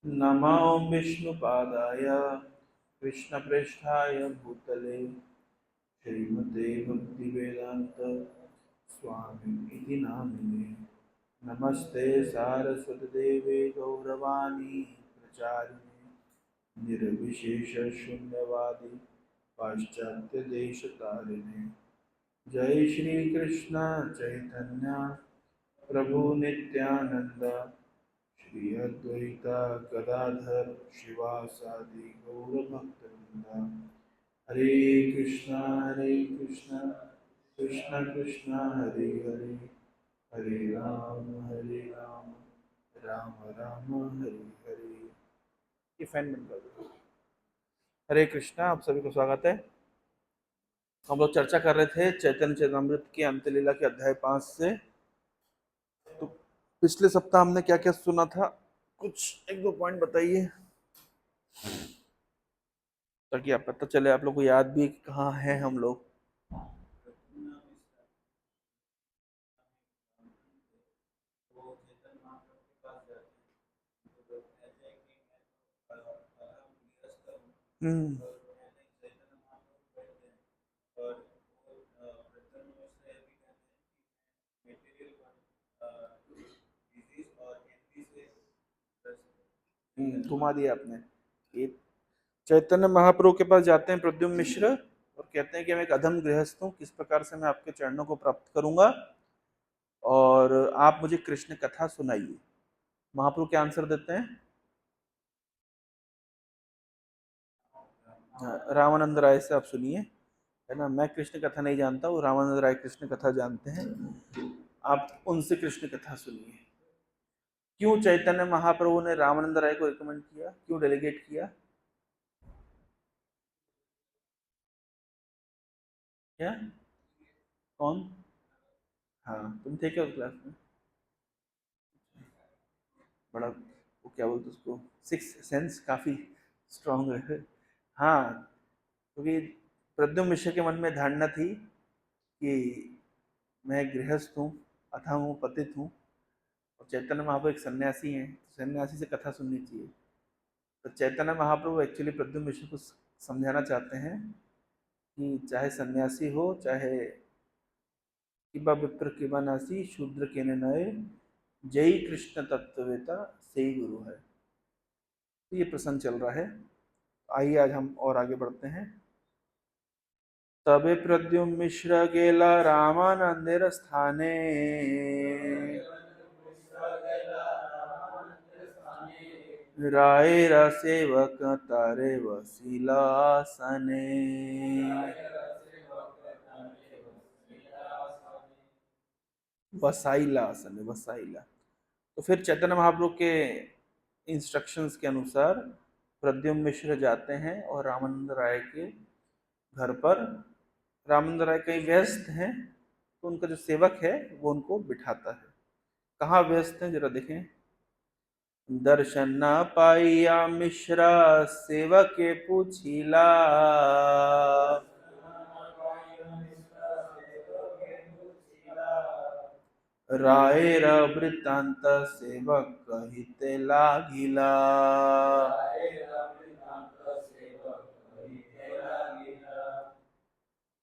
नमो विष्णुपादाय कृष्णप्रेष्ठाय भूतले श्रीमते भक्तिवेदांत स्वामी नामिने। नमस्ते सारस्वतदेवे गौरवाणी प्रचारिणे निर्विशेष शून्यवादी पाश्चात्य देश तारिणे। जय श्री कृष्ण चैतन्य प्रभु नित्यानंद श्री अद्वैता गदाधर शिवासादि गौरभक्तवृंदा। हरे कृष्णा कृष्ण कृष्ण हरे हरे, हरे राम राम राम हरे हरे। ये फैन बंद कर दो। हरे कृष्णा, आप सभी को स्वागत है। हम लोग चर्चा कर रहे थे चैतन्य चरितमृत की अंत्यलीला के अध्याय 5 से। तो पिछले सप्ताह हमने क्या क्या सुना था, कुछ एक दो पॉइंट बताइए ताकि आप पता चले, आप लोग को याद भी कि कहाँ हैं हम लोग। हम्म। घुमा दिया आपने। ये चैतन्य महाप्रभु के पास जाते हैं प्रद्युम्न मिश्र और कहते हैं कि मैं एक अधम गृहस्थ हूँ, किस प्रकार से मैं आपके चरणों को प्राप्त करूंगा और आप मुझे कृष्ण कथा सुनाइए। महाप्रभु क्या आंसर देते हैं? रामानंद राय से आप सुनिए, है ना। मैं कृष्ण कथा नहीं जानता, वो रामानंद राय कृष्ण कथा जानते हैं। आप उनसे कृष्ण कथा सुनिए। क्यों चैतन्य महाप्रभु ने रामानंद राय को रिकमेंड किया, क्यों डेलीगेट किया? क्या? कौन? हाँ, तुम थे क्या उस क्लास में? बड़ा वो क्या बोलते उसको, सिक्स सेंस काफी स्ट्रांग है। हाँ, क्योंकि प्रद्युम्न मिश्र के मन में धारणा थी कि मैं गृहस्थ हूँ, अथा हूँ, पतित हूँ, और चैतन्य महाप्रभु एक सन्यासी हैं, सन्यासी से कथा सुननी चाहिए। तो चैतन्य महाप्रभु एक्चुअली प्रद्युम्न मिश्र को समझाना चाहते हैं कि चाहे सन्यासी हो, चाहे किबा विप्र किबा नासी शूद्र के नए, जय कृष्ण तत्ववेता से ही गुरु है। तो ये प्रसंग चल रहा है। आइए आज हम और आगे बढ़ते हैं। तबे प्रद्युम्न मिश्र गेला रामानंदेर स्थाने, रायरा सेवक तारे वसीलासने। वसाइला आसन है, वसाइला। तो फिर चैतन्य महाप्रभु के इंस्ट्रक्शंस के अनुसार प्रद्युम्न मिश्र जाते हैं और रामानंद राय के घर पर। रामानंद राय कहीं व्यस्त हैं, तो उनका जो सेवक है वो उनको बिठाता है। कहाँ व्यस्त हैं जरा देखें। दर्शन न पाइया मिश्रा सेवक के पूछिला, राय वृत्तांत सेवक कहिते लागिला।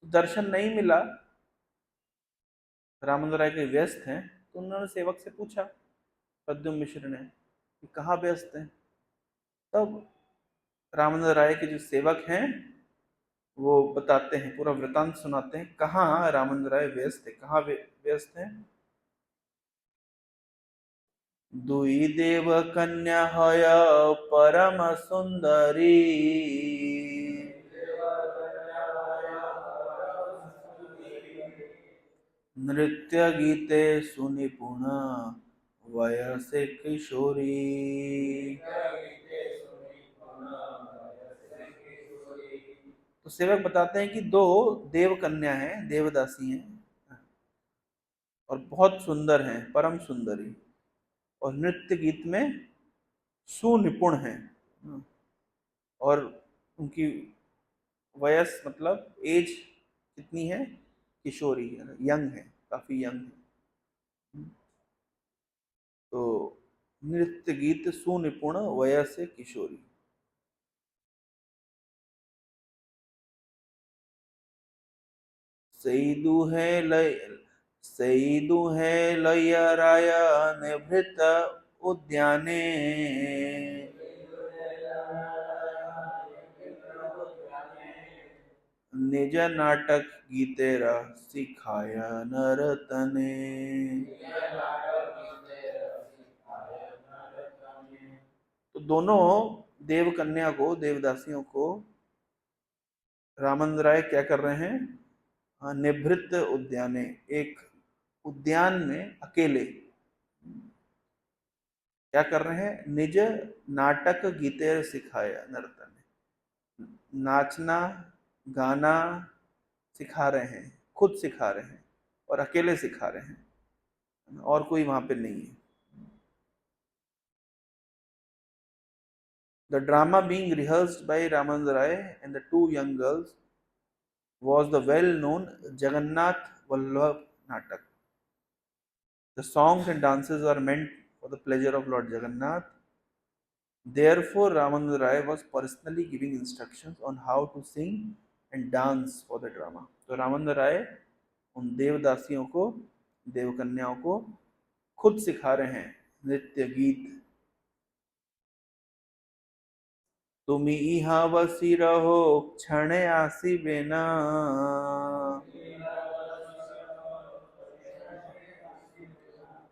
दर्शन नहीं मिला, रामानंद राय के व्यस्त हैं, तो उन्होंने सेवक से पूछा प्रद्युम्न मिश्र ने कि कहाँ व्यस्त हैं। तब रामानंद राय के जो सेवक हैं वो बताते हैं, पूरा वृतांत सुनाते हैं कहाँ रामानंद राय व्यस्त है, कहाँ व्यस्त हैं। दुई देव कन्या हय परम सुंदरी, नृत्य गीते सुनिपुण वयसे किशोरी। तो सेवक बताते हैं कि दो देव कन्या हैं, देवदासी हैं और बहुत सुंदर हैं, परम सुंदरी, और नृत्य गीत में सुनिपुण हैं। और उनकी वयस मतलब एज कितनी है? किशोरी है, यंग है, काफी यंग है। तो नृत्य गीत सुनिपुण वयसे किशोरी। लय सईदु है लयराय निभृत उद्याने। निज नाटक गीतेरा सिखाया नरतने। तो दोनों देव कन्या को, देवदासियों को रामचंद्र राय क्या कर रहे हैं? निभृत उद्याने, एक उद्यान में अकेले क्या कर रहे हैं? निज नाटक गीतेर सिखाया नर्तने, नाचना गाना सिखा रहे हैं, खुद सिखा रहे हैं और अकेले सिखा रहे हैं, और कोई वहां पे नहीं है। The drama being rehearsed by Ramanand Rai and the two young girls was the well-known Jagannath Vallabh Natak. The songs and dances are meant for the pleasure of Lord Jagannath. Therefore, Ramanand Rai was personally giving instructions on how to sing and dance for the drama. तो रामानंद राय उन देवदासियों को, देवकन्याओं को खुद सिखा रहे हैं नृत्य गीत। तुम इहा बसी रहो क्षण आसी बेना,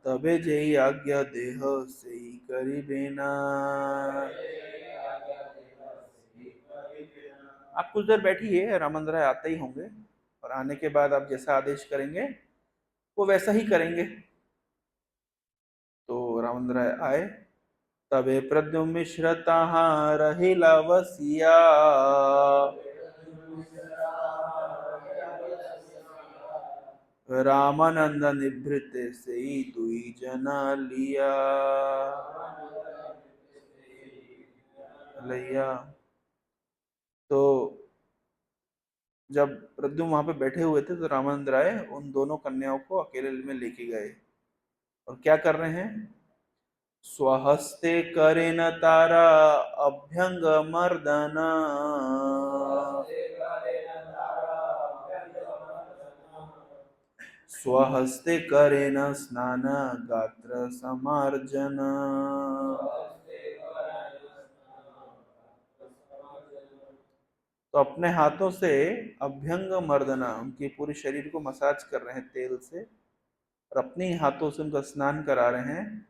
तबे जई आज्ञा देह सही करी बेना। आप कुछ देर बैठिए, रामचंद्र राय आते ही होंगे, और आने के बाद आप जैसा आदेश करेंगे वो वैसा ही करेंगे। तो रामचंद्र राय आए। तबे प्रद्युम्न मिश्र तहाँ रहिला वसिया, रामानंद निभृत से ही दुई जना लिया लैया। तो जब प्रद्युम्न वहां पे बैठे हुए थे तो रामानंद राय उन दोनों कन्याओं को अकेले में लेके गए, और क्या कर रहे हैं? स्वहस्ते करे न तारा अभ्यंग मर्दना, स्वहस्ते करे न स्नान गात्र समार्जन। तो अपने हाथों से अभ्यंग मर्दना, उनके पूरे शरीर को मसाज कर रहे हैं तेल से, और अपने हाथों से उनका स्नान करा रहे हैं,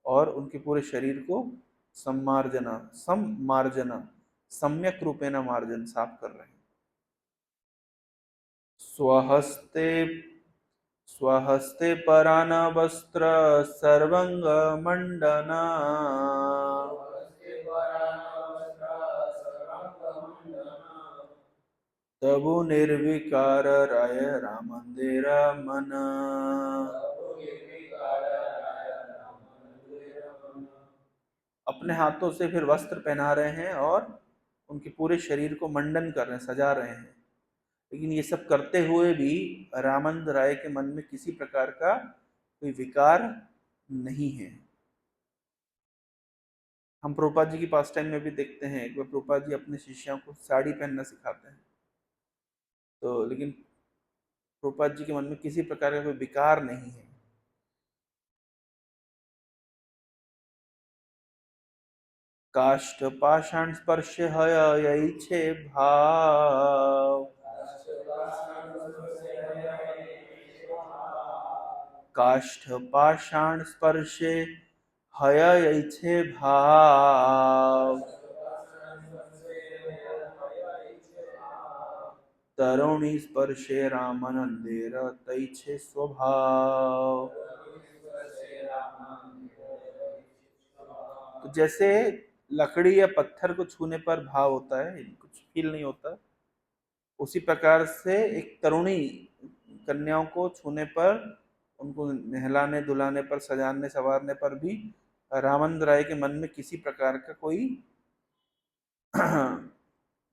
और उनके पूरे शरीर को सम्मार्जना, सम्मार्जना, सम्यक रूपेण मार्जन, साफ कर रहे हैं। स्वहस्ते स्वहस्ते परान वस्त्र सर्वंग मंडना, तबु निर्विकार राय रामंदिर मन। अपने हाथों से फिर वस्त्र पहना रहे हैं और उनके पूरे शरीर को मंडन कर रहे हैं, सजा रहे हैं। लेकिन ये सब करते हुए भी रामचंद्र राय के मन में किसी प्रकार का कोई विकार नहीं है। हम प्रभुपाद जी की पास टाइम में भी देखते हैं, एक बार प्रभुपाद जी अपने शिष्यों को साड़ी पहनना सिखाते हैं, तो लेकिन प्रभुपाद जी के मन में किसी प्रकार का कोई विकार नहीं है। काष्ठ पाषाण स्पर्श हय छे भाव, काष्ठ पाषाण स्पर्शे हय छे भाव, तरुणी स्पर्शे रामानंदेर तै छे स्वभाव। तो जैसे लकड़ी या पत्थर को छूने पर भाव होता है, कुछ फील नहीं होता, उसी प्रकार से एक तरुणी कन्याओं को छूने पर, उनको नहलाने धुलाने पर, सजाने संवारने पर भी रामचंद्र राय के मन में किसी प्रकार का कोई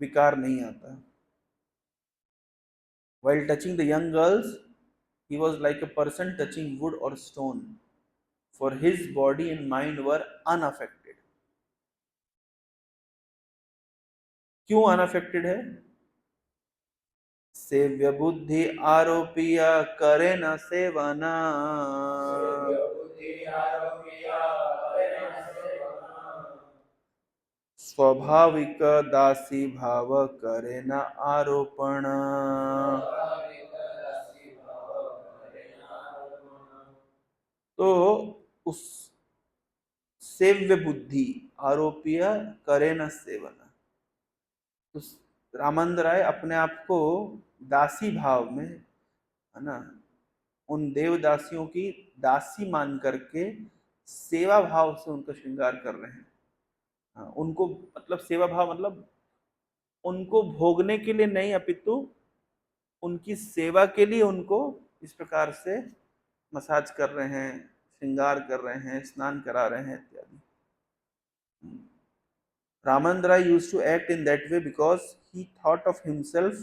विकार नहीं आता। While touching the young girls, he was like a person touching wood or stone. for his body and mind were unaffected. क्यों unaffected है? सेव्य बुद्धि आरोपिया करे न सेवना, स्वाभाविक दासी भाव करे न आरोपण। तो उस सेव्य बुद्धि आरोपिया करे न सेवना, तो रामानंद राय अपने आप को दासी भाव में, है ना, उन देवदासियों की दासी मान करके सेवा भाव से उनका श्रृंगार कर रहे हैं। हाँ, उनको मतलब सेवा भाव मतलब उनको भोगने के लिए नहीं, अपितु उनकी सेवा के लिए उनको इस प्रकार से मसाज कर रहे हैं, श्रृंगार कर रहे हैं, स्नान करा रहे हैं इत्यादि। Ramanand Rai used to act in that way because he thought of himself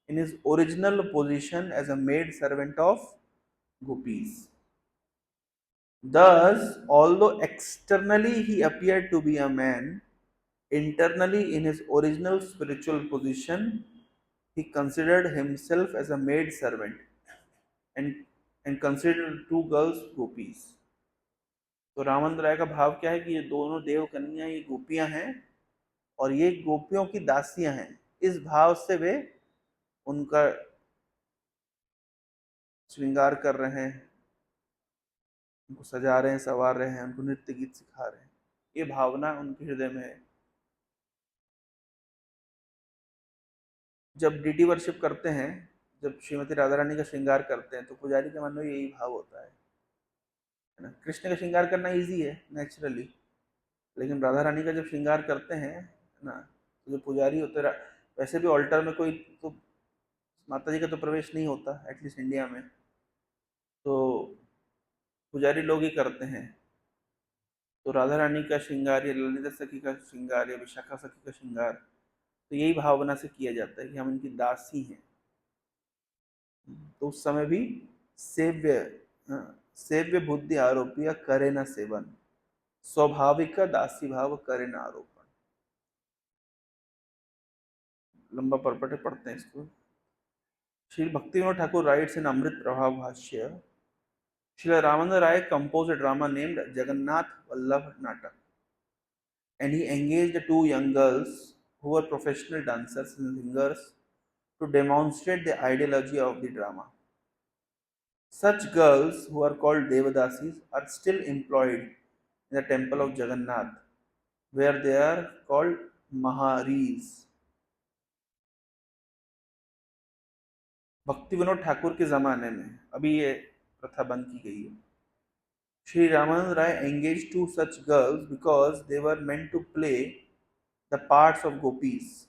in his original position as a maid servant of gopis. Thus, although externally he appeared to be a man, internally in his original spiritual position, he considered himself as a maid servant and, and considered two girls gopis. तो रामानंद राय का भाव क्या है कि ये दोनों देव कन्या ये गोपियां हैं और ये गोपियों की दासियां हैं। इस भाव से वे उनका श्रृंगार कर रहे हैं, उनको सजा रहे हैं, संवार रहे हैं, उनको नृत्य गीत सिखा रहे हैं। ये भावना उनके हृदय में है। जब डीटी वर्शिप करते हैं, जब श्रीमती राधा रानी का श्रृंगार करते हैं, तो पुजारी के मन में यही भाव होता है ना। कृष्ण का श्रृंगार करना इजी है नेचुरली, लेकिन राधा रानी का जब श्रृंगार करते हैं ना, तो जो पुजारी होते हैं, वैसे भी ऑल्टर में कोई तो माता जी का तो प्रवेश नहीं होता एटलीस्ट इंडिया में, तो पुजारी लोग ही करते हैं। तो राधा रानी का श्रृंगार या ललिता सखी का श्रृंगार या विशाखा सखी का श्रृंगार, तो यही भावना से किया जाता है कि हम इनकी दासी हैं। तो उस समय भी सेव्य सेव्य बुद्धि आरोपिया करे न सेवन, स्वाभाविक दासी भाव करे न आरोपण। लंबा परपट पढ़ते हैं इसको। Shri Bhaktivinod Thakur writes in Amrit Prabha Bhashya, Srila Ramananda Rai composed a drama named Jagannath Vallabh Natak, and he engaged two young girls who were professional dancers and singers to demonstrate the ideology of the drama. Such girls, who are called Devadasis, are still employed in the temple of Jagannath, where they are called Maharis. भक्ति विनोद ठाकुर के ज़माने में अभी ये प्रथा बंद की गई है। Sri Ramanand Rai engaged two such girls because they were meant to play the parts of gopis.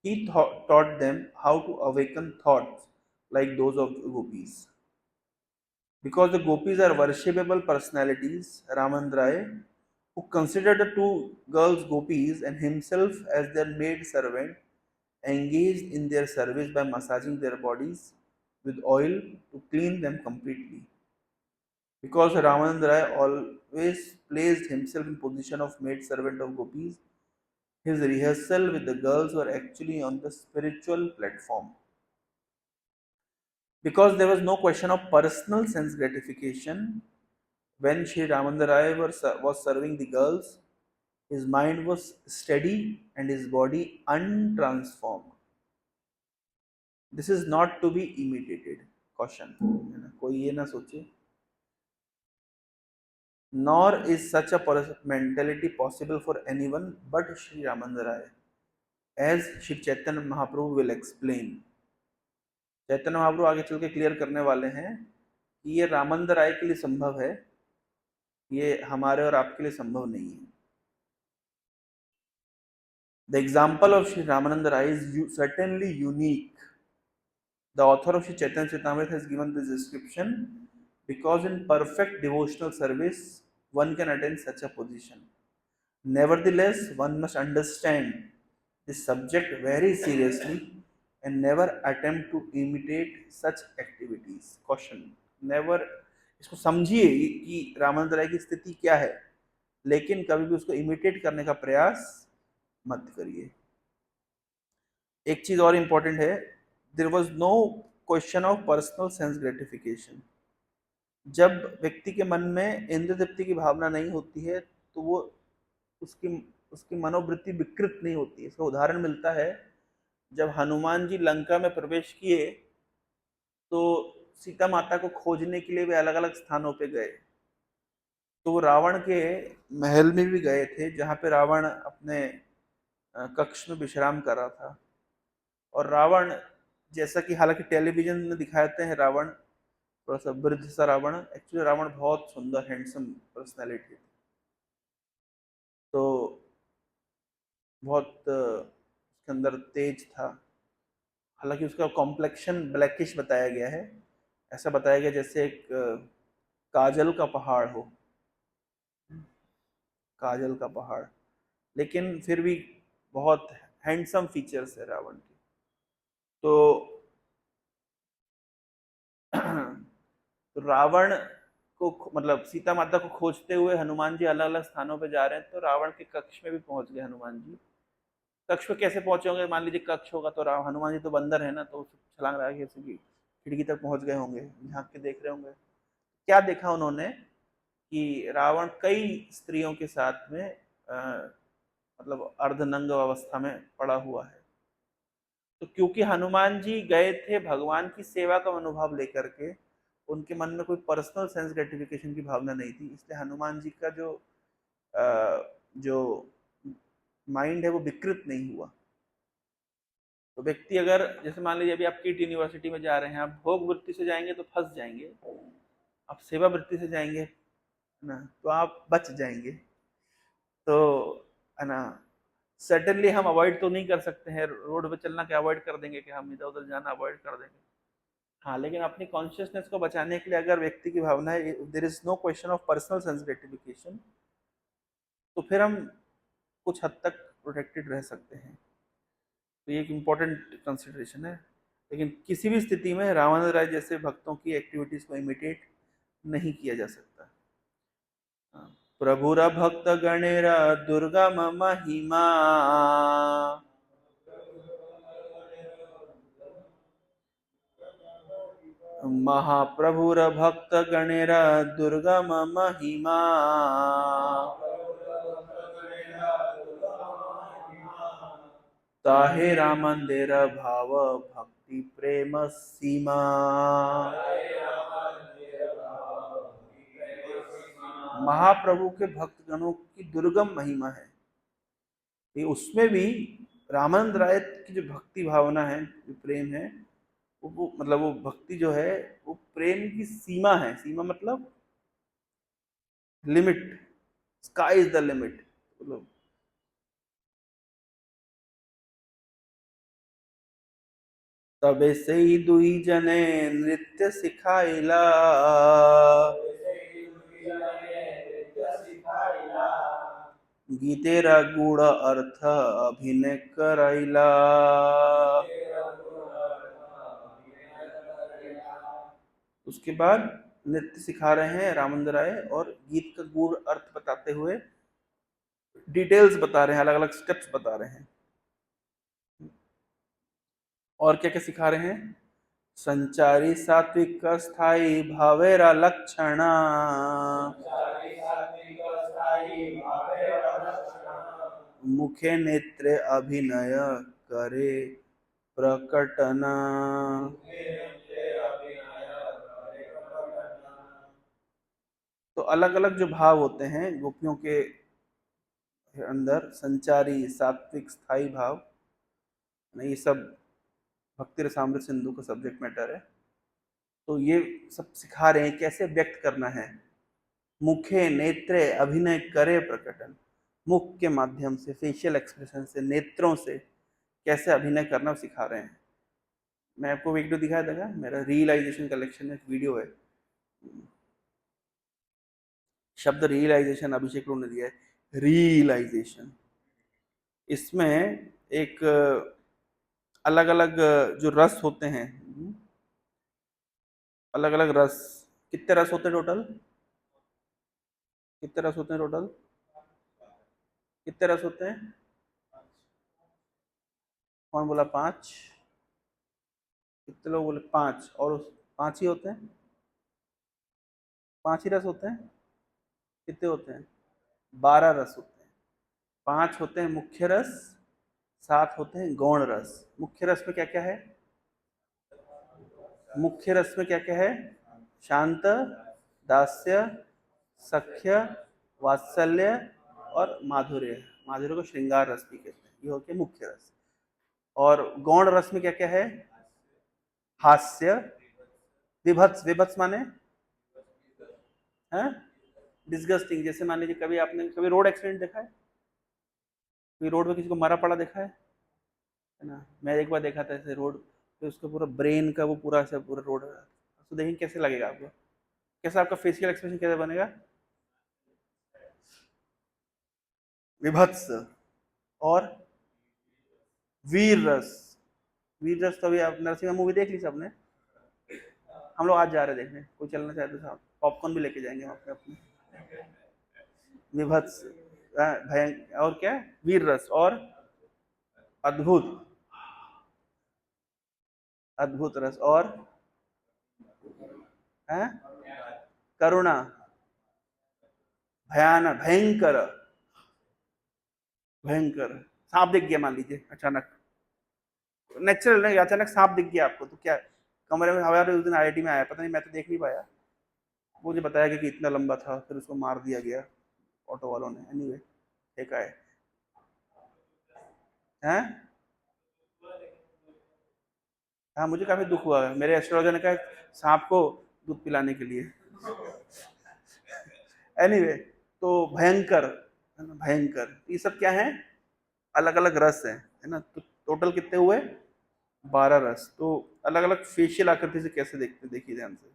He taught them how to awaken thoughts like those of gopis. Because the gopis are worshipable personalities, Ramanand Rai, who considered the two girls gopis and himself as their maid servant, engaged in their service by massaging their bodies with oil to clean them completely. Because Ramanand Rai always placed himself in position of maid servant of gopis, his rehearsal with the girls were actually on the spiritual platform. Because there was no question of personal sense gratification, when Sri Ramananda Rai was serving the girls, his mind was steady and his body untransformed. This is not to be imitated. Caution. कोई ये ना सोचे. Nor is such a mentality possible for anyone but Sri Ramananda Rai, as Shri Chaitanya Mahaprabhu will explain. Chaitanya Mahaprabhu आगे चल के clear करने वाले हैं कि ये रामानंद राय के लिए संभव है, ये हमारे और आपके लिए संभव नहीं है. The example of Sri Ramananda Rai is certainly unique. The author of Sri Chaitanya Charitamrita has given this description because in perfect devotional service one can attain such a position. Nevertheless, one must understand this subject very seriously and never attempt to imitate such activities. Caution. Never, इसको समझिए कि रामानंद राय की स्थिति क्या है, लेकिन कभी भी उसको इमिटेट करने का प्रयास मत करिए। एक चीज और इंपॉर्टेंट है, there was no question of personal sense gratification. जब व्यक्ति के मन में इंद्र तृप्ति की भावना नहीं होती है तो वो उसकी उसकी मनोवृत्ति विकृत नहीं होती है। इसका उदाहरण मिलता है, जब हनुमान जी लंका में प्रवेश किए तो सीता माता को खोजने के लिए वे अलग अलग स्थानों पे गए। तो वो रावण के महल में भी गए थे, जहाँ पे रावण अपने कक्ष में विश्राम कर रहा था। और रावण, जैसा कि हालांकि टेलीविजन में दिखाते हैं रावण थोड़ा सा वृद्ध सा रावण, एक्चुअली रावण बहुत सुंदर हैंडसम पर्सनैलिटी थी। तो बहुत उसके अंदर तेज था। हालांकि उसका कॉम्प्लेक्शन ब्लैकिश बताया गया है, ऐसा बताया गया जैसे एक काजल का पहाड़ हो, काजल का पहाड़, लेकिन फिर भी बहुत हैंडसम फीचर्स है रावण के। तो तो रावण को मतलब सीता माता को खोजते हुए हनुमान जी अलग अलग स्थानों पे जा रहे हैं, तो रावण के कक्ष में भी पहुंच गए हनुमान जी। कक्ष पे कैसे पहुंचे होंगे, मान लीजिए कक्ष होगा तो हनुमान जी तो बंदर है ना, तो छलांग लगा के खिड़की तक पहुंच गए होंगे, झांक के देख रहे होंगे। क्या देखा उन्होंने कि रावण कई स्त्रियों के साथ में मतलब अर्धनंग अवस्था में पड़ा हुआ है। तो क्योंकि हनुमान जी गए थे भगवान की सेवा का अनुभव लेकर के, उनके मन में कोई पर्सनल सेंस ग्रेटिफिकेशन की भावना नहीं थी, इसलिए हनुमान जी का जो माइंड है वो विकृत नहीं हुआ। तो व्यक्ति अगर जैसे मान लीजिए अभी आप किट यूनिवर्सिटी में जा रहे हैं, आप भोग वृत्ति से जाएंगे तो फंस जाएंगे, आप सेवा वृत्ति से जाएंगे ना तो आप बच जाएंगे। तो है ना, सर्टेनली हम अवॉइड तो नहीं कर सकते हैं, रोड पे चलना क्या अवॉइड कर देंगे कि हम इधर उधर जाना अवॉइड कर देंगे। हाँ, लेकिन अपनी कॉन्शियसनेस को बचाने के लिए अगर व्यक्ति की भावना है there is no question of personal sense gratification, तो फिर हम कुछ हद तक प्रोटेक्टेड रह सकते हैं। तो ये एक इम्पॉर्टेंट कंसिडरेशन है। लेकिन किसी भी स्थिति में रामानंद राय जैसे भक्तों की एक्टिविटीज को इमिटेट नहीं किया जा सकता। प्रभुर भक्त गणेरा दुर्गम महिमा, महाप्रभुर भक्त गणेरा दुर्गम महिमा, ताहे राम मंदिर भाव भक्ति प्रेम सीमा। महाप्रभु के भक्त गणों की दुर्गम महिमा है ये, उसमें भी रामानंद राय की जो भक्ति भावना है, जो प्रेम है, वो मतलब वो भक्ति जो है वो प्रेम की सीमा है। सीमा मतलब limit, sky is the limit. मतलब तबे से ही दुई जने नृत्य सिखाइला, गीतेरा गुण अर्थ अभिनय कराइला। उसके बाद नृत्य सिखा रहे हैं रामचंद्र राय, और गीत का गुण अर्थ बताते हुए डिटेल्स बता रहे हैं, अलग अलग स्टेप्स बता रहे हैं। और क्या क्या सिखा रहे हैं, संचारी सात्विक स्थाई भावेरा लक्षण, मुखे नेत्रे अभिनय करे प्रकटना। तो अलग अलग जो भाव होते हैं गोपियों के अंदर, संचारी सात्विक स्थाई भाव, ये सब भक्ति रसामृत सिंधु का सब्जेक्ट मैटर है। तो ये सब सिखा रहे हैं कैसे व्यक्त करना है। मुखे नेत्रे अभिनय करे प्रकटन, मुख के माध्यम से, फेशियल एक्सप्रेशन से, नेत्रों से कैसे अभिनय करना सिखा रहे हैं। मैं आपको वीडियो दिखाया था, मेरा रियलाइजेशन कलेक्शन में एक वीडियो है, शब्द रियलाइजेशन अभिषेक ने दिया है, रियलाइजेशन। इसमें एक अलग अलग जो रस होते हैं, अलग अलग रस कितने रस होते हैं टोटल? कितने रस होते हैं टोटल? कितने रस होते हैं? कौन बोला 5? कितने लोग बोले 5? और उस 5 ही होते हैं? 5 ही रस होते हैं? कितने होते हैं? 12 रस होते हैं। 5 होते हैं मुख्य रस, 7 होते हैं गौण रस। मुख्य रस में क्या क्या है? मुख्य रस में क्या क्या है? शांत, दास्य, सख्य, वात्सल्य और माधुर्य। माधुर्य को श्रृंगार रस भी कहते हैं। ये हो गया मुख्य रस। और गौण रस में क्या क्या है? हास्य, विभत्स। विभत्स माने है डिस्गस्टिंग। जैसे मान लीजिए कभी आपने कभी रोड एक्सीडेंट देखा है? कभी रोड में किसी को मरा पड़ा देखा है ना? मैं एक बार देखा था ऐसे रोड पे, उसका पूरा ब्रेन का वो पूरा ऐसा पूरा रोड, तो देखेंगे कैसे लगेगा आपको? कैसा आपका फेशियल एक्सप्रेशन कैसे बनेगा? विभत्स। और वीर रस। वीर रस तो अभी आप नरसिम्हा मूवी देख ली सबने? हम लोग आज जा रहे हैं देखने, कोई चलना चाहते साहब? पॉपकॉर्न भी लेके जाएंगे हम अपने अपने। विभत्स, भयंकर, और क्या? वीर रस और अद्भुत। अद्भुत रस और है करुणा, भयानक, भयंकर। भयंकर सांप दिख गया मान लीजिए अचानक, नेचुरल नहीं, अचानक सांप दिख गया आपको तो क्या? कमरे में हमारे उस दिन आईआईटी में आया, पता नहीं मैं तो देख नहीं पाया, मुझे बताया कि इतना लंबा था, फिर उसको मार दिया गया ऑटो वालों ने। एनीवे देखा है हैं? हाँ मुझे काफी दुख हुआ है, मेरे एस्ट्रोलॉजर ने कहा सांप को दूध पिलाने के लिए। एनीवे तो भयंकर है ना, भयंकर। ये सब क्या है? अलग अलग रस है ना? तो टोटल कितने हुए? 12 रस। तो अलग अलग फेशियल आकृति से कैसे देखते हैं, देखिए ध्यान से।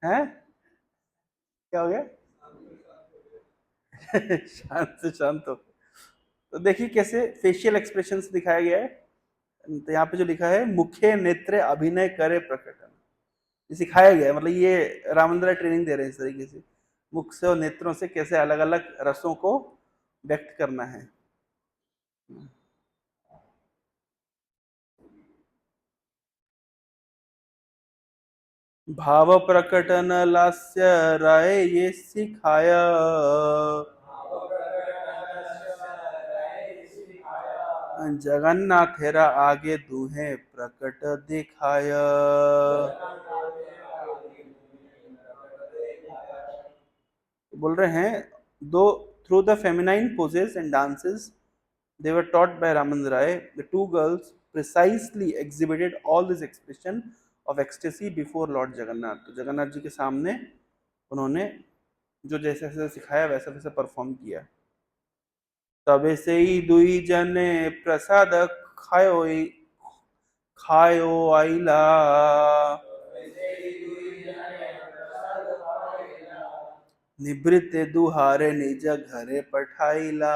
हैं? क्या हो गया? शांत से शांत हो। तो देखिए कैसे फेशियल एक्सप्रेशंस दिखाया गया है। तो यहाँ पे जो लिखा है, मुखे नेत्र अभिनय करे प्रकटन, ये सिखाया गया है। मतलब ये रामचंद्र ट्रेनिंग दे रहे हैं इस तरीके से, मुख से और नेत्रों से कैसे अलग अलग रसों को व्यक्त करना है। भाव प्रकटन लास्य राय ये सिखाया, जगन्नाथेरा आगे दूहे प्रकट दिखाया। बोल रहे हैं दो, through the feminine poses and dances they were taught by Raman Rai, the two girls precisely exhibited all this expression of ecstasy before Lord Jagannath. तो जगन्नाथ जी के सामने उन्होंने जो जैसे जैसे सिखाया वैसा वैसा परफॉर्म किया। तबे से ही दुई जने प्रसाद खायो खायो आइला, निवृत्त दुहारे निज घरे पठाइला।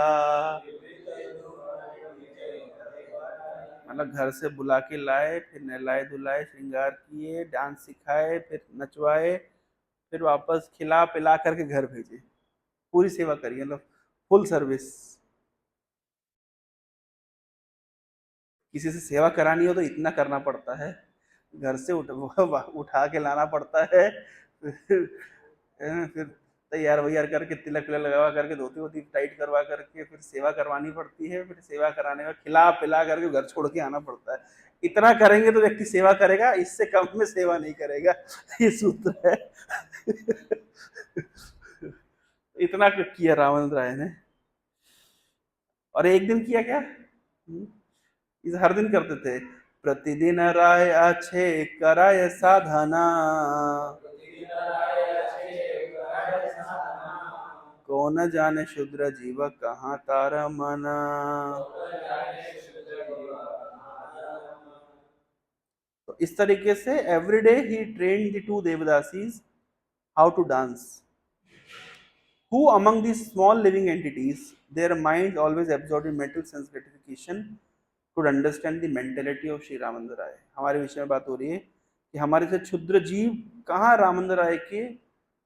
मतलब घर से बुला के लाए, फिर नहलाए धुलाए, श्रृंगार किए, डांस सिखाए, फिर नचवाए, फिर वापस खिला पिला करके घर भेजे। पूरी सेवा करिए, मतलब फुल सर्विस। किसी से सेवा करानी हो तो इतना करना पड़ता है, घर से उठा के लाना पड़ता है, फिर तैयार वैयार करके तिलक विलक लगा करके धोती वोती टाइट करवा करके फिर सेवा करवानी पड़ती है, फिर सेवा कराने में खिला पिला करके घर छोड़ के आना पड़ता है। इतना करेंगे तो व्यक्ति सेवा करेगा, इससे कम में सेवा नहीं करेगा, ये सूत्र है। इतना किया रावण राय ने। और एक दिन किया क्या, इस हर दिन करते थे। प्रतिदिन राय अच्छे कराय साधना, कौन जाने शूद्र जीव कहाँ तारा मना। तो इस तरीके से एवरी डे ही train the two devadasis how to dance. Who among these small living entities, their minds always absorbed in mental sense gratification, could understand the mentality of Shri Ramchandra Rai. हमारे विषय में बात हो रही है कि हमारे से क्षुद्र जीव कहाँ रामचंद्र राय के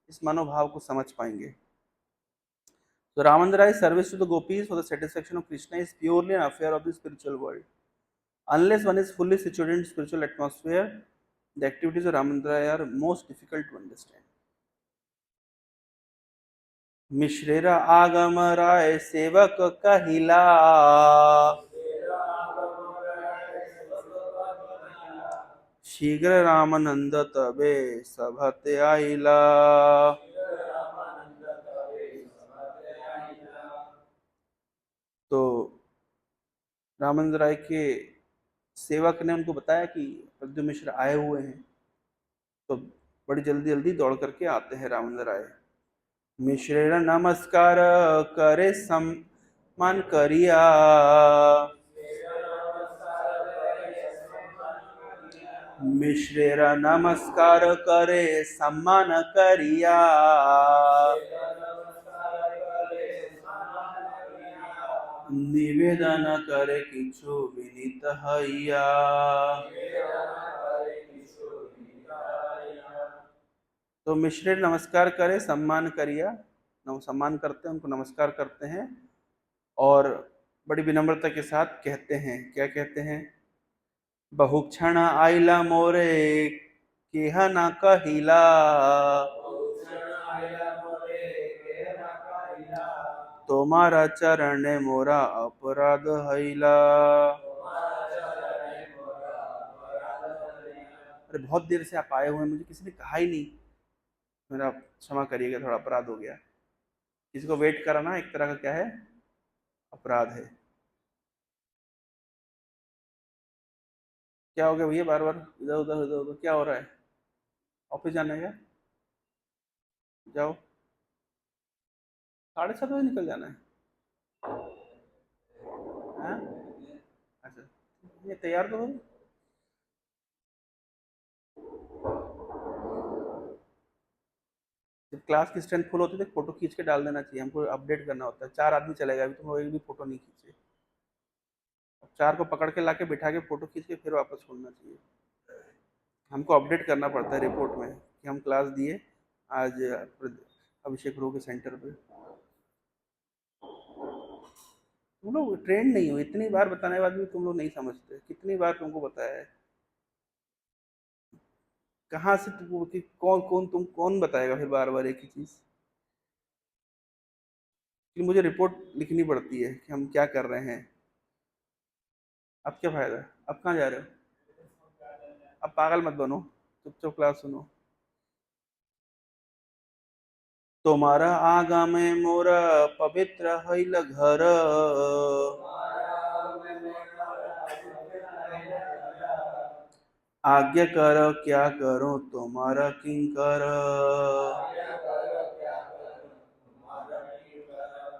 इस मनोभाव को समझ पाएंगे। So Ramananda Rai's service to the gopis for the satisfaction of Krishna is purely an affair of the spiritual world. Unless one is fully situated in spiritual atmosphere, the activities of Ramananda Rai are most difficult to understand. मिश्रेरा आगम राय सेवक कहिला, शीघ्र रामानंद तबे सभते आइला। तो रामानंद राय के सेवक ने उनको बताया कि प्रद्युम्न मिश्र आए हुए हैं, तो बड़ी जल्दी जल्दी दौड़ करके आते हैं रामानंद राय। मिश्रेर नमस्कार करे सम्मान करिया, मिश्रेर नमस्कार करे सम्मान करिया, निवेदन करे किछु विनीत हइया। तो मिश्र नमस्कार करे सम्मान करिया, सम्मान करते हैं, उनको नमस्कार करते हैं और बड़ी विनम्रता के साथ कहते हैं, क्या कहते हैं, बहुक्षण आइला मोरे केह ना कहिला, तुम्हारा चरण मोरा अपराध हइला। अरे बहुत देर से आप आए हुए हैं, मुझे किसी ने कहा ही नहीं, मेरा क्षमा करिएगा, थोड़ा अपराध हो गया। किसी को वेट कराना एक तरह का क्या है, अपराध है। क्या हो गया भैया, बार बार इधर उधर इधर उधर क्या हो रहा है? ऑफिस जाना है क्या? जाओ, 7:30 निकल जाना है। हाँ? अच्छा, ये तैयार तो हो। जब क्लास की स्ट्रेंथ फुल होती है तो फोटो खींच के डाल देना चाहिए, हमको अपडेट करना होता है। 4 आदमी चलेगा, अभी तुम लोग एक भी फोटो नहीं खींचे। 4 को पकड़ के लाके बिठा के फोटो खींच के फिर वापस छोड़ना चाहिए। हमको अपडेट करना पड़ता है रिपोर्ट में कि हम क्लास दिए आज अभिषेक रो के सेंटर पे। तुम लोग ट्रेंड नहीं हो, इतनी बार बताने के बाद भी तुम लोग नहीं समझते। कितनी बार तुमको बताया है, कहाँ से तुमको कि कौन बताएगा फिर बार बार एक ही चीज। कि मुझे रिपोर्ट लिखनी पड़ती है कि हम क्या कर रहे हैं। अब क्या फायदा, अब कहाँ जा रहे हो? अब पागल मत बनो, चुपचाप क्लास सुनो। तुम्हारा आगा में मोरा पवित्र हईल घर, आज्ञा करो क्या करो तुम्हारा किंकर।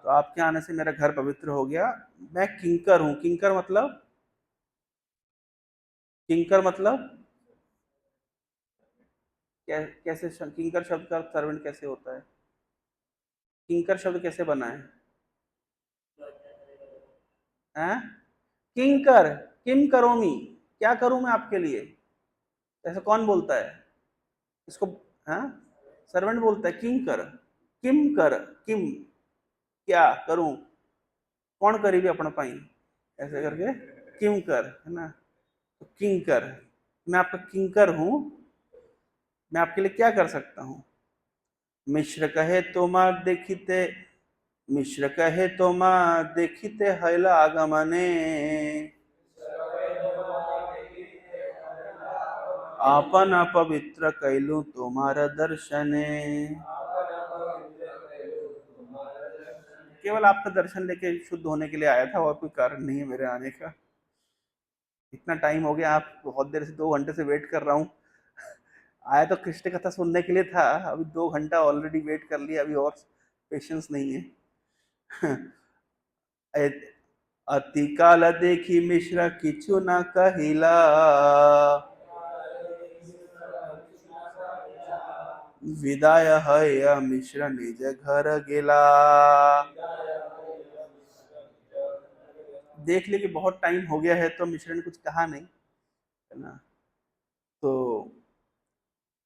तो आपके आने से मेरा घर पवित्र हो गया। मैं किंकर हूँ। किंकर मतलब, किंकर मतलब कैसे, किंकर शब्द का सर्वेंट कैसे होता है? किंकर शब्द कैसे बना है? हैं? किंकर, किम करोमी, क्या करूं मैं आपके लिए? ऐसा कौन बोलता है इसको? हाँ, सर्वेंट बोलता है किंकर। किम कर, किम क्या करूं, कौन करीबी अपना पाई, ऐसे करके किम कर, है ना। तो किंकर, मैं आपका किंकर हूं, मैं आपके लिए क्या कर सकता हूं। मिश्र कहे तो माँ देखिते, मिश्र कहे तो माँ देखिते हैला आगमने, आपन अपवित्र कैलू तुम्हारा दर्शने। केवल आपका दर्शन लेके शुद्ध होने के लिए आया था, और कोई कारण नहीं है मेरे आने का। इतना टाइम हो गया, आप बहुत देर से 2 घंटे से वेट कर रहा हूँ। आया तो कृष्ण कथा सुनने के लिए था, अभी 2 घंटा ऑलरेडी वेट कर लिया, अभी और पेशेंस नहीं है। अति काल देखी मिश्रा किछु न कहिला, विदाय है मिश्र निज घर गेला। देख ले कि बहुत टाइम हो गया है, तो मिश्र ने कुछ कहा नहीं, है ना, तो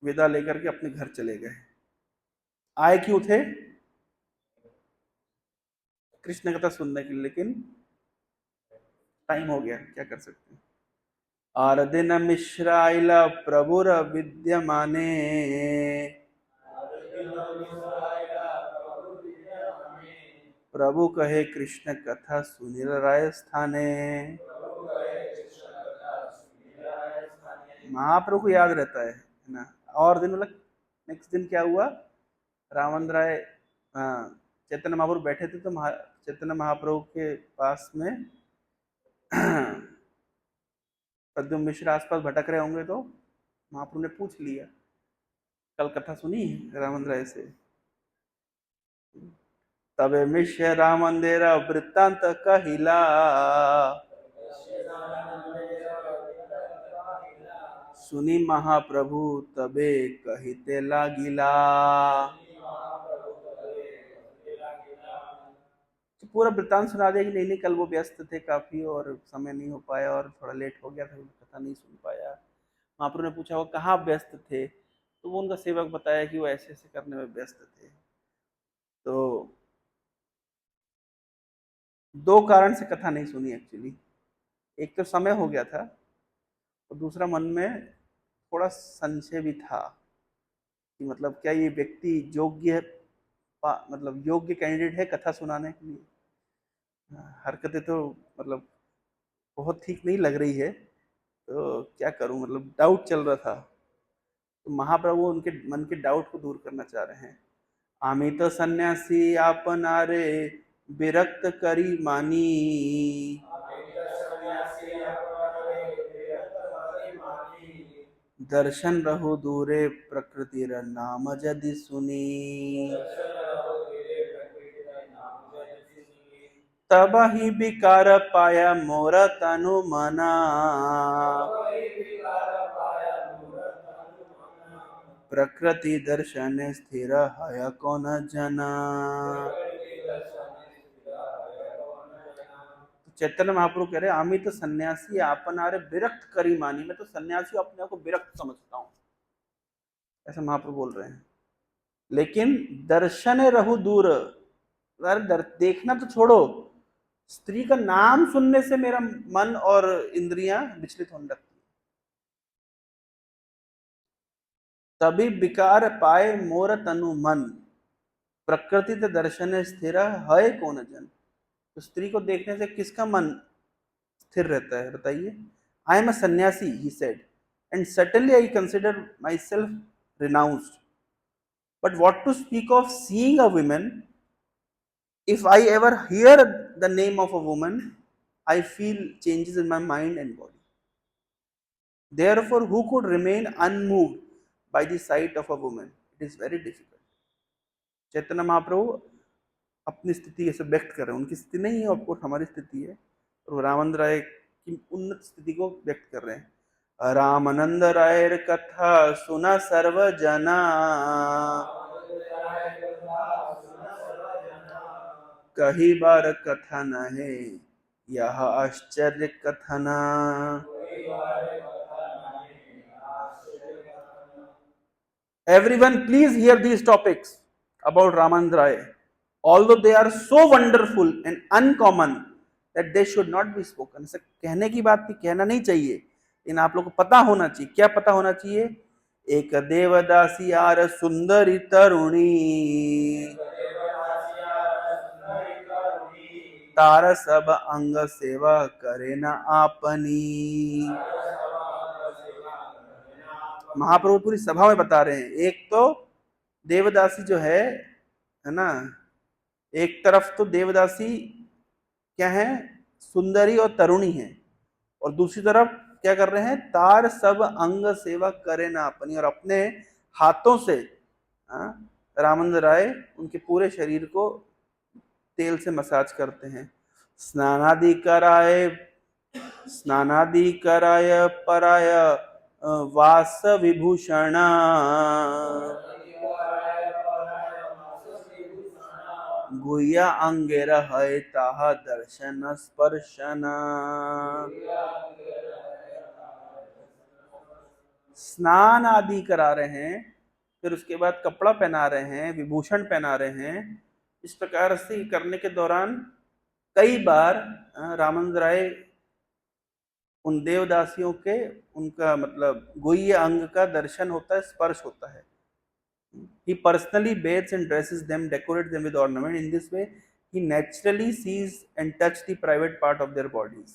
विदा लेकर के अपने घर चले गए। आए क्यों थे? कृष्ण कथा सुनने के लिए, लेकिन टाइम हो गया, क्या कर सकते हैं। आर दिन मिश्राइला प्रभुर विद्यमाने, प्रभु कहे कृष्ण कथा सुनिल राय स्थाने। महाप्रभु को याद रहता है ना। और दिन मतलब नेक्स्ट दिन क्या हुआ, रामचंद्र राय, हाँ, चैतन्य महाप्रभु बैठे थे, तो चैतन्य महाप्रभु के पास में प्रद्युम्न मिश्र आसपास भटक रहे होंगे, तो महाप्रभु ने पूछ लिया, कल कथा सुनी रामचंद्र राय से। तबे मिश्र राम मंदिर वृत्तांत कहिला, सुनी महाप्रभु तबे कहिते लागिला। तो पूरा वृत्तांत सुना दिया कि नहीं नहीं, कल वो व्यस्त थे काफी और समय नहीं हो पाया, और थोड़ा लेट हो गया था, कथा नहीं सुन पाया। महाप्रभु ने पूछा वो कहाँ व्यस्त थे, तो वो उनका सेवक बताया कि वो ऐसे ऐसे करने में व्यस्त थे। तो 2 कारण से कथा नहीं सुनी एक्चुअली। एक तो समय हो गया था, और दूसरा मन में थोड़ा संशय भी था कि मतलब क्या ये व्यक्ति योग्य, मतलब योग्य कैंडिडेट है कथा सुनाने के लिए। हरकतें तो मतलब बहुत ठीक नहीं लग रही है, तो क्या करूं, मतलब डाउट चल रहा था। तो महाप्रभु उनके मन के डाउट को दूर करना चाह रहे हैं। आमित सन्यासी आपनारे विरक्त करी मानी, दर्शन रहो दूरे प्रकृति नाम यदि सुनी। तब ही विकार पाया मोर तनु मना, प्रकृति दर्शन स्थिर है कौन जना। तो चैतन्य महाप्रभु कह रहे अमित सन्यासी आपनारे विरक्त करी मानी, मैं तो सन्यासी अपने आप को विरक्त समझता हूँ, ऐसा महाप्रभु बोल रहे हैं। लेकिन दर्शन रहु दूर, देखना तो छोड़ो, स्त्री का नाम सुनने से मेरा मन और इंद्रियां विचलित होने लगती। तभी विकार पाए मोर तनु मन, प्रकृति तो दर्शन स्थिर है कौन जन। तो स्त्री को देखने से किसका मन स्थिर रहता है बताइए। आई एम अ सन्यासी he said, and certainly I consider myself renounced, but what to speak of seeing a woman? If I ever hear the name of a woman, I feel changes in my mind and body. Therefore who could remain unmoved by the sight of a woman? It is very difficult. Chaitanya Mahaprabhu अपनी स्थिति ऐसे व्यक्त कर रहे हैं, उनकी स्थिति नहीं है, ऑफकोर्स हमारी स्थिति है, और रामानंद राय की उन्नत स्थिति को व्यक्त कर रहे हैं। रामानंद राय कथा सुना सर्व जना, कही बार कथा न है यह आश्चर्य कथना। Everyone, please hear these topics about Ramanand Rai. Although they are so wonderful and uncommon that they should not be spoken. ऐसा कहने की बात थी, कहना नहीं चाहिए, इन आप लोग को पता होना चाहिए। क्या पता होना चाहिए? एक देवदासी आर सुंदरी तरुणी, तार सब अंग सेवा करे न आपनी। महाप्रभु पूरी सभा में बता रहे हैं। एक तो देवदासी जो है ना, एक तरफ तो देवदासी क्या है, सुंदरी और तरुणी है, और दूसरी तरफ क्या कर रहे हैं, तार सब अंग सेवा करे ना अपनी, और अपने हाथों से रामचंद्र राय उनके पूरे शरीर को तेल से मसाज करते हैं। स्नानादि कराए, स्नानादि कराय पराय वास विभूषण, गुह्य अंगे रहे ताहा दर्शन स्पर्शन। स्नान आदि करा रहे हैं, फिर उसके बाद कपड़ा पहना रहे हैं, विभूषण पहना रहे हैं। इस प्रकार से करने के दौरान कई बार रामचंद्र राय उन देवदासियों के, उनका मतलब गुह्य अंग का दर्शन होता है, स्पर्श होता है। He personally bathes and dresses them, decorates them with ornament. In this way, he naturally sees and touches the private part of their bodies.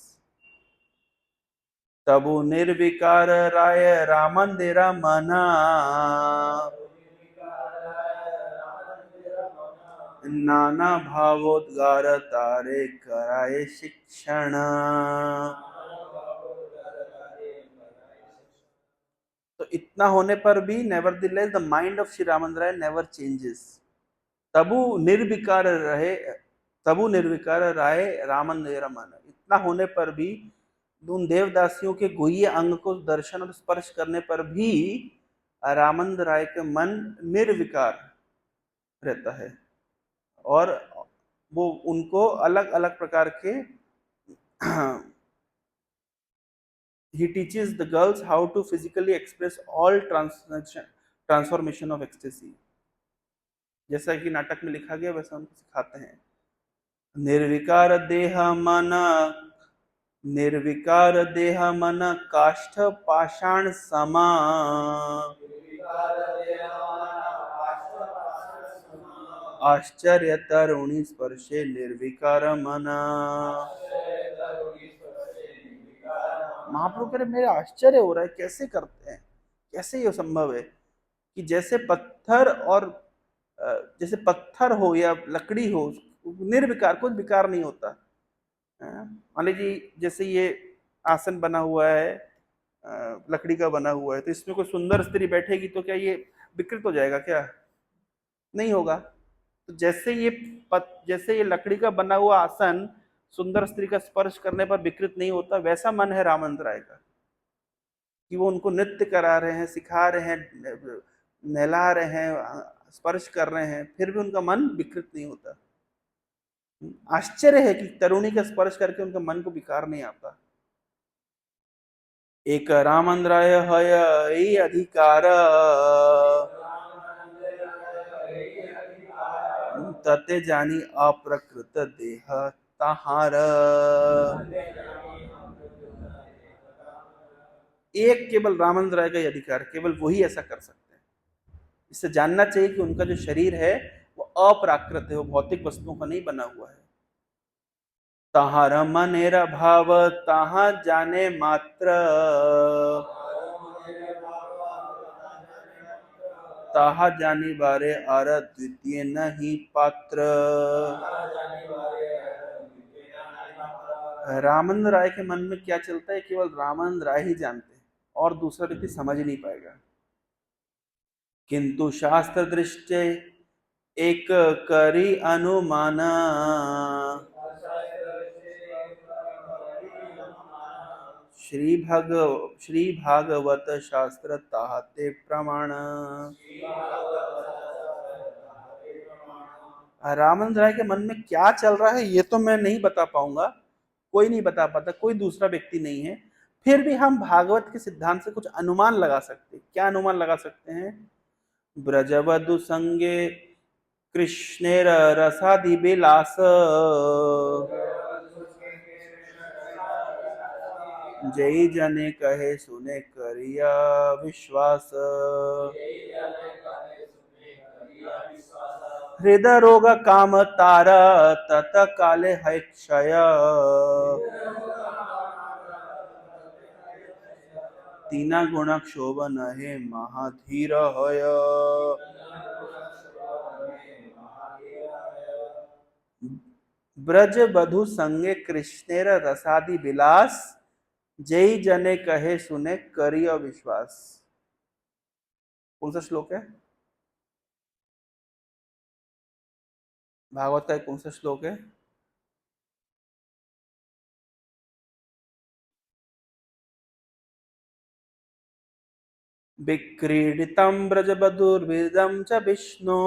तबु निर्विकार राय रामंदिरा मना, नाना भावोद्गार तारे कराए शिक्षण। तो इतना होने पर भी nevertheless the mind of Shri Ramchandra Rai never changes. तबु निर्विकार रहे, तबु निर्विकार राय रामंदिरा मन, इतना होने पर भी उन देवदासियों के गुह्य अंग को दर्शन और स्पर्श करने पर भी रामचंद्र राय का मन निर्विकार रहता है, और वो उनको अलग अलग प्रकार के he teaches the girls how to physically express all transformation of ecstasy. जैसा कि नाटक में लिखा गया वैसा उनको सिखाते हैं। निर्विकार देह मन, निर्विकार देह मन काष्ठ पाषाण समा, आश्चर्य तरुणी स्पर्शे निर्विकार मना। महाप्रभु कह रहे मेरे आश्चर्य हो रहा है, कैसे करते हैं, कैसे ये संभव है कि जैसे पत्थर और जैसे पत्थर हो या लकड़ी हो, निर्विकार, कुछ विकार नहीं होता। मान लीजिए जैसे ये आसन बना हुआ है, लकड़ी का बना हुआ है, तो इसमें कोई सुंदर स्त्री बैठेगी तो क्या ये विकृत हो जाएगा क्या? नहीं होगा। तो जैसे ये लकड़ी का बना हुआ आसन सुंदर स्त्री का स्पर्श करने पर विकृत नहीं होता, वैसा मन है रामचंद्र राय का कि वो उनको नृत्य करा रहे हैं, सिखा रहे हैं, नहला रहे हैं, स्पर्श कर रहे हैं, फिर भी उनका मन विकृत नहीं होता। आश्चर्य है कि तरुणी का स्पर्श करके उनका मन को विकार नहीं आता। एक रामचंद्र राय है अधिकार, तते जानी अप्रकृत देह ताहार। एक केवल रामचंद्र राय का ही अधिकार, केवल वही ऐसा कर सकते हैं। इससे जानना चाहिए कि उनका जो शरीर है वो अप्राकृत है, वो भौतिक वस्तुओं का नहीं बना हुआ है। ताहार मनेरा भाव ताहा जाने मात्र, ताहा जानी बारे आर द्वितीय नहीं पात्र। रामचंद्र राय के मन में क्या चलता है केवल रामचंद्र राय ही जानते हैं, और दूसरा व्यक्ति समझ ही नहीं पाएगा। किंतु शास्त्र दृष्टि एक करी अनुमान, श्री भागवत शास्त्र ताहते प्रमाण। रामचंद्र राय के मन में क्या चल रहा है ये तो मैं नहीं बता पाऊंगा, कोई नहीं बता पाता, कोई दूसरा व्यक्ति नहीं है। फिर भी हम भागवत के सिद्धांत से कुछ अनुमान लगा सकते हैं। क्या अनुमान लगा सकते हैं? ब्रजवधु संगे कृष्णेर रसादि विलास, जय जने कहे सुने करिया विश्वास। हृदय रोग काम तारा तत काले है क्षय, तीना गुण क्षोभन है महाधीर होय। ब्रज बधु संगे कृष्णेर रसादि विलास, जय जने कहे सुने करिय विश्वास। कौन सा श्लोक है? भागवत का कौन सा श्लोक है? विक्रीडितं ब्रजबधुर्विदं च विष्णु,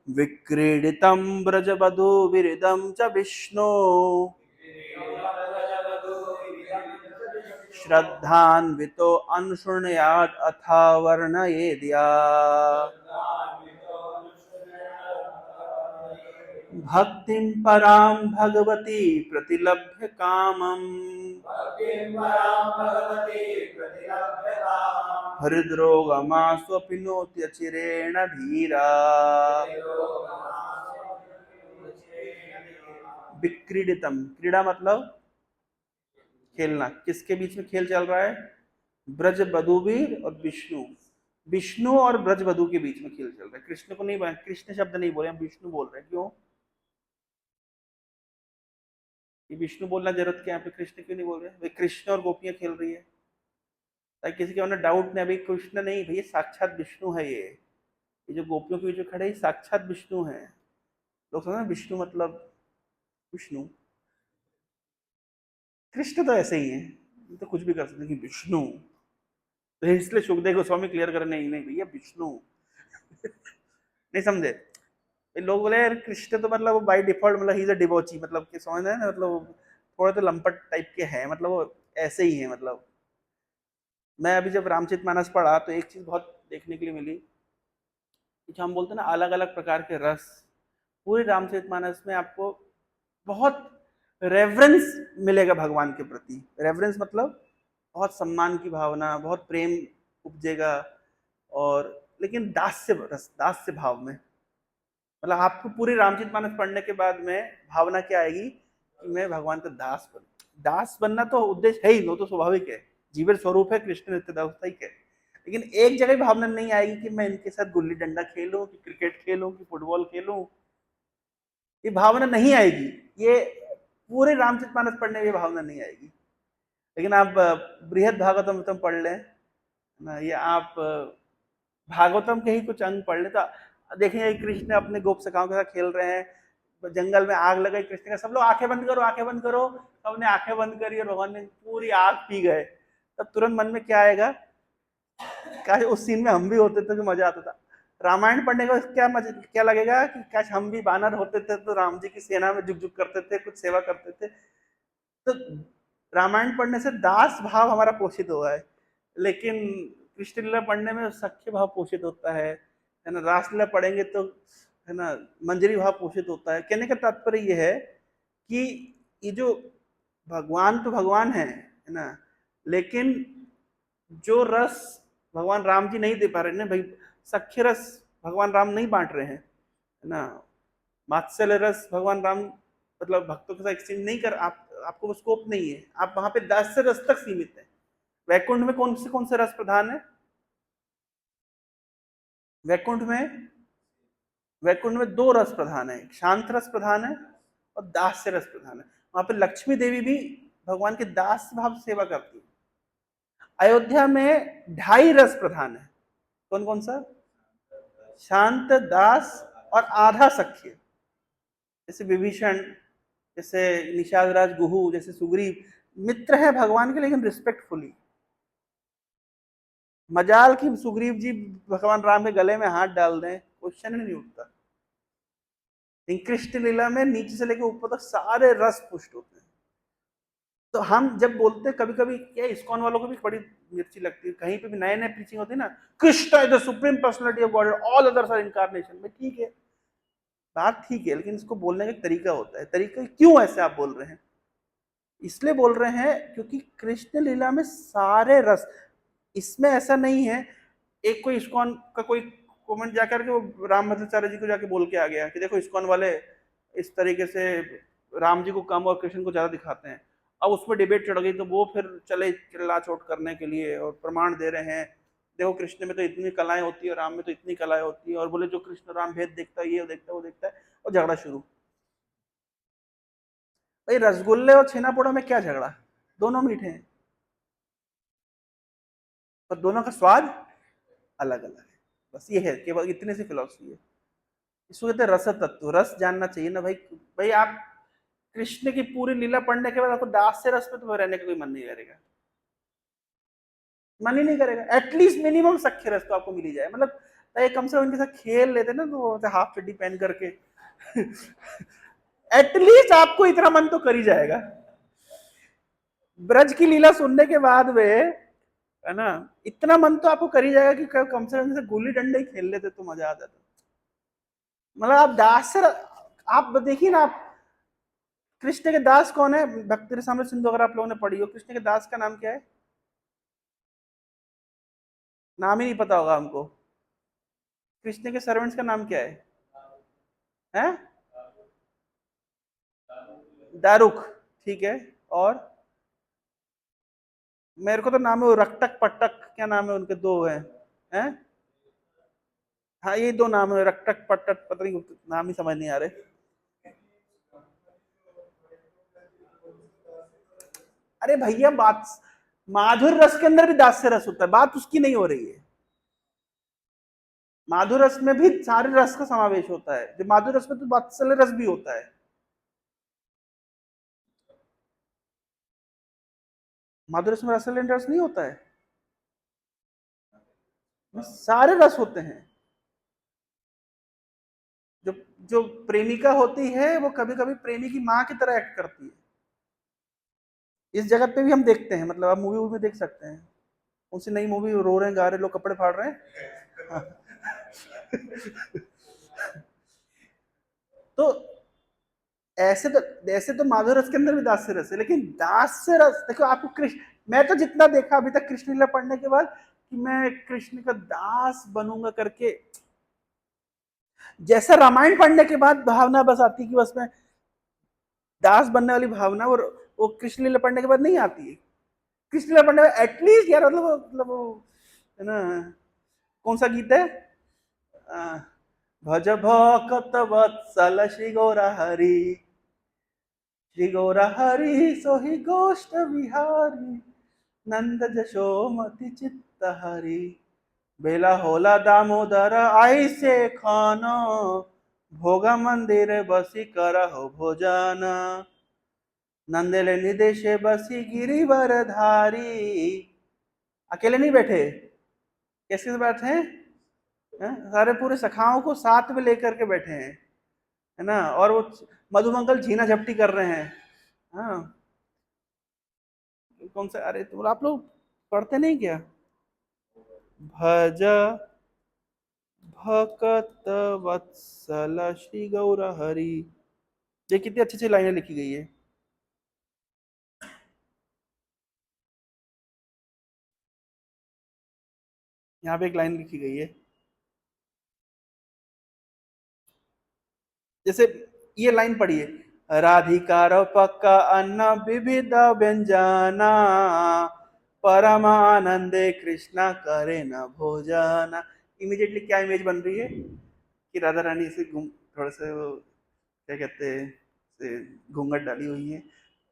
विक्रीडितं ब्रजबधुर्विदं च विष्णु, श्रद्धान्वितो अनुशृणुयात् अथा वर्णयेद्या। भक्तिं परां भगवती प्रतिलभ्य कामम्, हृद्रोगमास्वपि नोत्यचिरेण धीरा। विक्रीडितम, क्रीड़ा मतलब खेलना। किसके बीच में खेल चल रहा है? ब्रज बधुवीर और विष्णु। विष्णु और ब्रज बधु के बीच में खेल चल रहा है। कृष्ण को नहीं, कृष्ण शब्द नहीं बोले, हम विष्णु बोल रहे हैं। क्यों? ये विष्णु बोलना जरूरत क्या है? यहाँ पे कृष्ण क्यों नहीं बोल रहे? भाई कृष्ण और गोपियां खेल रही है, ताकि किसी के अंदर डाउट नहीं। भाई कृष्ण नहीं, भैया साक्षात विष्णु है ये जो गोपियों के बीच में खड़े हैं साक्षात विष्णु है। लोग समझ विष्णु मतलब विष्णु, कृष्ण तो ऐसे ही है, तो कुछ भी कर सकते हैं कि विष्णु। तो इसलिए सुखदेव गोस्वामी क्लियर कर, नहीं नहीं भैया विष्णु। नहीं समझे? लोग बोले यार कृष्ण तो मतलब बाय डिफॉल्ट मतलब ही इज अ डिवोची, मतलब कि समझ है ना, मतलब थोड़े तो लंपट टाइप के हैं, मतलब वो ऐसे ही है। मतलब मैं अभी जब रामचरितमानस पढ़ा तो एक चीज बहुत देखने के लिए मिली कि जो हम बोलते हैं ना अलग अलग प्रकार के रस, पूरे रामचरितमानस में आपको बहुत रेवरेंस मिलेगा भगवान के प्रति। रेवरेंस मतलब बहुत सम्मान की भावना, बहुत प्रेम उपजेगा। और लेकिन दास्य रस, दास्य भाव में, मतलब आपको पूरी रामचरितमानस पढ़ने के बाद में भावना क्या आएगी कि मैं भगवान का दास बनूं। दास बनना तो उद्देश्य है ही, वो तो स्वाभाविक है, जीवन स्वरूप है कृष्ण नित्य दास है। लेकिन एक जगह भावना नहीं आएगी कि मैं इनके साथ गुल्ली डंडा खेलूं, कि क्रिकेट खेलूं, कि फुटबॉल खेलूं। ये भावना नहीं आएगी। ये पूरे रामचरितमानस पढ़ने में ये भावना नहीं आएगी। लेकिन आप बृहद भागवतम तुम पढ़ लें ना, ये आप भागवतम के ही कुछ अंग पढ़ ले तो देखेंगे कृष्ण अपने गोप सखाओं के साथ खेल रहे हैं, जंगल में आग लगाई कृष्ण का, सब लोग आंखें बंद करो आंखें बंद करो। सबने आंखें बंद करी और भगवान ने पूरी आग पी गए। तब तुरंत मन में क्या आएगा, काश उस सीन में हम भी होते तो मजा आता था। रामायण पढ़ने का क्या मजा, क्या लगेगा कि काश हम भी बानर होते थे तो राम जी की सेना में जुग जुग करते थे, कुछ सेवा करते थे। तो रामायण पढ़ने से दास भाव हमारा पोषित हुआ है, लेकिन कृष्ण लीला पढ़ने में सख्य भाव पोषित होता है ना। रासलीला पढ़ेंगे तो है ना मंजरी भाव पोषित होता है। कहने का तात्पर्य यह है कि ये जो भगवान तो भगवान है ना, लेकिन जो रस भगवान राम जी नहीं दे पा रहे ना भाई, सख्य रस भगवान राम नहीं बांट रहे हैं है ना। मात्सल्य रस भगवान राम मतलब भक्तों के साथ एक्सचेंज नहीं कर, आपको वो स्कोप नहीं है। आप वहां पे 10 से रस तक सीमित है। वैकुंठ में कौन से रस प्रधान है? वैकुंठ में वैकुंठ में 2 रस प्रधान है, शांत रस प्रधान है और दास्य रस प्रधान है। वहां पे लक्ष्मी देवी भी भगवान के दास भाव सेवा करती है। अयोध्या में 2.5 रस प्रधान है। कौन कौन सा? शांत, दास और आधा सख्य। जैसे विभीषण, जैसे निषाद राज गुहू, जैसे सुग्रीव मित्र है भगवान के, लेकिन रिस्पेक्टफुली। मजाल की सुग्रीव जी भगवान राम के गले में हाथ डाल दें, क्वेश्चन ही नहीं उठता। लेकिन कृष्ण लीला में नीचे से लेकर ऊपर तक सारे रस पुष्ट होते हैं। तो हम जब बोलते हैं, कभी कभी क्या इस्कॉन वालों को भी बड़ी मिर्ची लगती है, कहीं पे भी नए नए प्रीचिंग होती है ना, Krishna is the supreme personality of God, all others are incarnation में। ठीक है, बात ठीक है, लेकिन इसको बोलने का एक तरीका होता है। तरीका क्यों ऐसे आप बोल रहे हैं? इसलिए बोल रहे हैं क्योंकि कृष्ण लीला में सारे रस, इसमें ऐसा नहीं है। एक कोई इस्कॉन का कोई कमेंट जाकर के वो राम भद्राचार्य जी को जाके बोल के आ गया कि देखो इस्कॉन वाले इस तरीके से राम जी को कम और कृष्ण को ज्यादा दिखाते हैं। अब उसमें डिबेट चढ़ गई तो वो फिर चले चिल्ला चोट करने के लिए और प्रमाण दे रहे हैं, देखो कृष्ण में तो इतनी कलाएं होती है, राम में तो इतनी कलाएं होती है, और बोले जो कृष्ण राम भेद देखता है, ये देखता है, वो देखता है, और झगड़ा शुरू। भाई रसगुल्ले और छेना पोड़ा में क्या झगड़ा, दोनों मीठे हैं, पर दोनों का स्वाद अलग अलग है। बस ये है, केवल इतने से फिलॉसफी है। इसको कहते हैं रस तत्व, रस जानना चाहिए ना भाई। भाई आप कृष्ण की पूरी लीला पढ़ने के बाद आपको दास से रस में तो रहने का कोई मन नहीं करेगा, मन ही नहीं करेगा। एटलीस्ट मिनिमम सख्य रस तो आपको मिल ही जाए, मतलब कम से कम उनके साथ खेल लेते ना, तो हाफ चड्डी पहन करके एटलीस्ट आपको इतना मन तो कर ही जाएगा। ब्रज की लीला सुनने के बाद वे, है ना, इतना मन तो आपको कर ही जाएगा कि कम से कम गुल्ली डंडे ही खेल लेते तो मजा आ जाता। मतलब आप दास से, आप देखिए ना, आप कृष्ण के दास कौन है, भक्ति रसामृत सिंधु अगर आप लोगों ने पढ़ी हो, कृष्ण के दास का नाम क्या है? नाम ही नहीं पता होगा हमको। कृष्ण के सर्वेंट्स का नाम क्या है? हैं? दारुक, ठीक है। और मेरे को तो नाम है वो रक्टक पट्टक, क्या नाम है उनके, दो हैं? हाँ ये दो नाम है, रक्टक पट्टक, पता नहीं नाम ही समझ नहीं आ रहे। अरे भैया बात, माधुर रस के अंदर भी दास्य रस होता है, बात उसकी नहीं हो रही है। माधुर रस में भी सारे रस का समावेश होता है, जो माधुर रस में तो वात्सल्य रस भी होता है। माधुर रस में रसल्य रस नहीं होता है, सारे रस होते हैं। जो जो प्रेमिका होती है वो कभी कभी प्रेमी की माँ की तरह एक्ट करती है। इस जगत पे भी हम देखते हैं, मतलब आप मूवी वूवी देख सकते हैं, उनसे नई मूवी रो रहे हैं, गा रहे, लोग कपड़े फाड़ रहे हैं। हाँ। तो ऐसे तो माधुर रस के अंदर भी दास्य रस है, लेकिन दास्य रस देखो आपको कृष्ण, मैं तो जितना देखा अभी तक कृष्ण लीला पढ़ने के बाद कि मैं कृष्ण का दास बनूंगा करके, जैसा रामायण पढ़ने के बाद भावना बस आती कि बस मैं दास बनने वाली भावना, और वो कृष्ण लीला पढ़ने के बाद नहीं आती है। कृष्ण लीला पढ़ने में एटलीस्ट यार, मतलब वो है ना, कौन सा गीत है, भज भक्त वत्सल श्री गौरा हरि, श्री गौरा हरि सोहि गोष्ठ विहारी, नंद जशोमति चित्त हरि, बेला होला दामोदर आई से खानो, भोगा मंदिर बसी करहो भोजन, नंदेले निदेशे बसी गिरिवर धारी। अकेले नहीं बैठे, कैसे बैठे हैं? सारे पूरे सखाओं को साथ में लेकर के बैठे हैं, है ना, और वो मधुमंगल झीना झपटी कर रहे हैं। हाँ, कौन सा, अरे तो आप लोग पढ़ते नहीं क्या? भज भकत वत्सल श्री गौर हरि, ये कितनी अच्छी अच्छी लाइनें लिखी गई है। यहाँ पे एक लाइन लिखी गई है, जैसे ये लाइन पढ़िए, राधिकार पक्का अन्न विविध व्यंजना, परमानंदे कृष्णा करे न भोजना। इमीडिएटली क्या इमेज बन रही है कि राधा रानी से थोड़ा सा वो क्या कहते हैं, से घूंघट डाली हुई है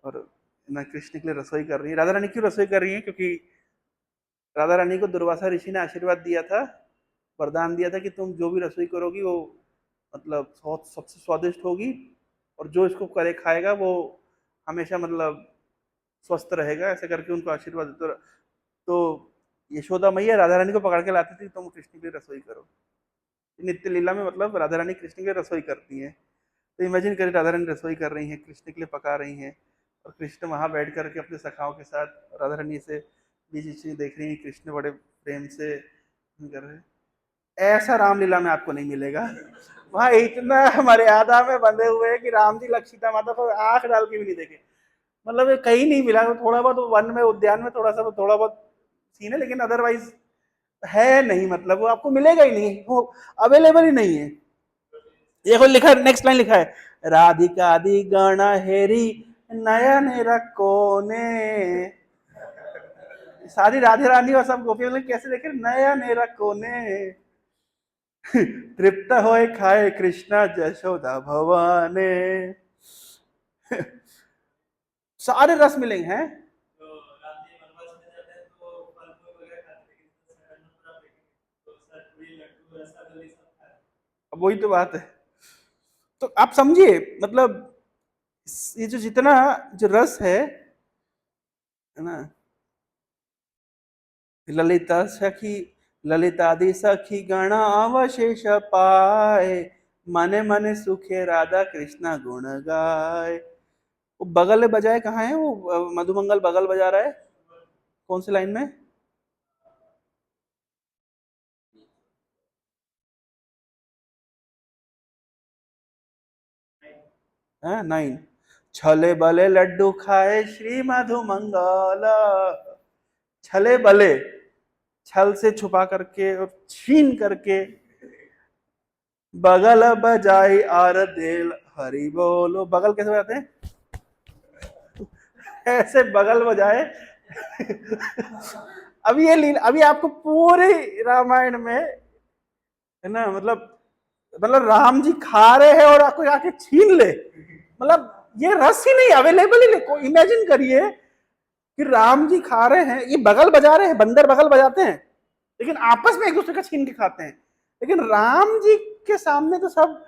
और ना कृष्ण के लिए रसोई कर रही है। राधा रानी क्यों रसोई कर रही है? क्योंकि राधा रानी को दुर्वासा ऋषि ने आशीर्वाद दिया था, वरदान दिया था कि तुम जो भी रसोई करोगी वो मतलब सबसे स्वादिष्ट होगी, और जो इसको करे खाएगा वो हमेशा मतलब स्वस्थ रहेगा, ऐसे करके उनको आशीर्वाद देते। तो यशोदा मैया राधा रानी को पकड़ के लाती थी, तुम कृष्ण के लिए रसोई करो। नित्य लीला में मतलब राधा रानी कृष्ण के लिए रसोई करती है। तो इमेजिन करें राधा रानी रसोई कर रही हैं, कृष्ण के लिए पका रही हैं, और कृष्ण वहां बैठ करके अपने सखाओं के साथ राधा रानी से बीच में देख रही हैं, कृष्ण बड़े प्रेम से कर रहे हैं। ऐसा रामलीला में आपको नहीं मिलेगा। वहां इतना मर्यादा में बंधे हुए हैं कि राम जी लक्षिता माता को आंख डाल के भी नहीं देखे, मतलब ये कहीं नहीं मिला। थोड़ा बहुत वन में, उद्यान में थोड़ा बहुत सीन है, लेकिन अदरवाइज है नहीं, मतलब वो आपको मिलेगा ही नहीं, वो अवेलेबल ही नहीं है। देखो लिखा है, नेक्स्ट लाइन लिखा है, राधिका दी गण हेरी नयन रकोने। सारी राधे रानी और सब गोपियों ने कैसे देखे, नयन रकोने। तृप्त होए खाए कृष्णा जशोदा भवाने। सारे रस मिलेंगे हैं। अब वही तो बात है। तो आप समझिए, मतलब ये जो जितना जो रस है ना, ललिता सखी ललितादि सखी गण अवशेष पाए, मने मने सुखे राधा कृष्णा गुण गाए। वो बगल बजाए कहाँ है वो, मधुमंगल बगल बजा रहा है कौन सी लाइन में? है 9। छले बले लड्डू खाए श्री मधुमंगल। छले बले, छल से छुपा करके और छीन करके, बगल बजाई आर दिल हरि बोलो। बगल कैसे बजाते हैं? ऐसे बगल बजाए। अभी ये लीला, अभी आपको पूरे रामायण में है ना, मतलब राम जी खा रहे हैं और आपको आके छीन ले, मतलब ये रस ही नहीं, अवेलेबल ही नहीं। को इमेजिन करिए कि राम जी खा रहे हैं, ये बगल बजा रहे हैं, बंदर बगल बजाते हैं, लेकिन आपस में एक दूसरे का छीन के खाते हैं। लेकिन राम जी के सामने तो सब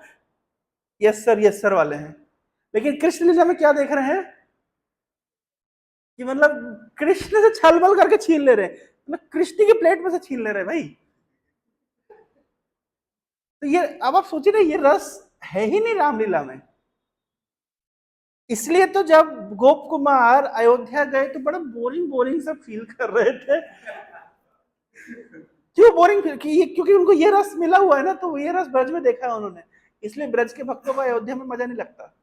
यस सर वाले हैं। लेकिन कृष्ण लीला में क्या देख रहे हैं कि मतलब कृष्ण से छल बल करके छीन ले रहे हैं, मतलब कृष्ण की प्लेट में से छीन ले रहे हैं भाई। तो ये अब आप सोचिए ना, ये रस है ही नहीं रामलीला में। इसलिए तो जब गोप कुमार अयोध्या गए तो बड़ा बोरिंग बोरिंग सब फील कर रहे थे। क्यों बोरिंग फील? क्योंकि उनको ये रस मिला हुआ है ना, तो ये रस ब्रज में देखा है उन्होंने, इसलिए ब्रज के भक्तों को अयोध्या में मजा नहीं लगता।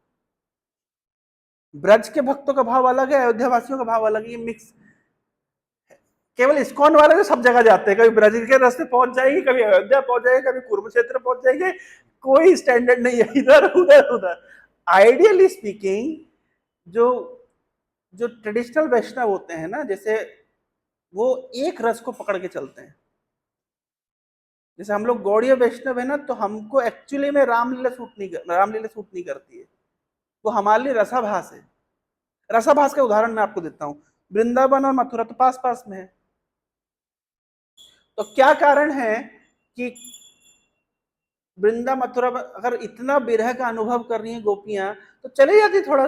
ब्रज के भक्तों का भाव अलग है, अयोध्या वासियों का भाव अलग है, ये मिक्स। केवल इस्कॉन वाले तो सब जगह जाते हैं, कभी ब्रज के रास्ते पहुंच जाएंगे, कभी अयोध्या पहुंच जाएंगे, कभी कुरुक्षेत्र पहुंच जाएंगे, कोई स्टैंडर्ड नहीं है इधर उधर उधर। आइडियली स्पीकिंग, जो जो ट्रेडिशनल वैष्णव होते हैं ना, जैसे वो एक रस को पकड़ के चलते हैं। जैसे हम लोग गौड़ीय वैष्णव है ना, तो हमको एक्चुअली में रामलीला सूट नहीं करती है, वो हमारे लिए रसाभास है। रसाभास का उदाहरण मैं आपको देता हूं। वृंदावन और मथुरा तो पास पास में है, तो क्या कारण है कि वृंदा मथुरा अगर इतना विरह का अनुभव कर रही है गोपियां, तो चले जाती थोड़ा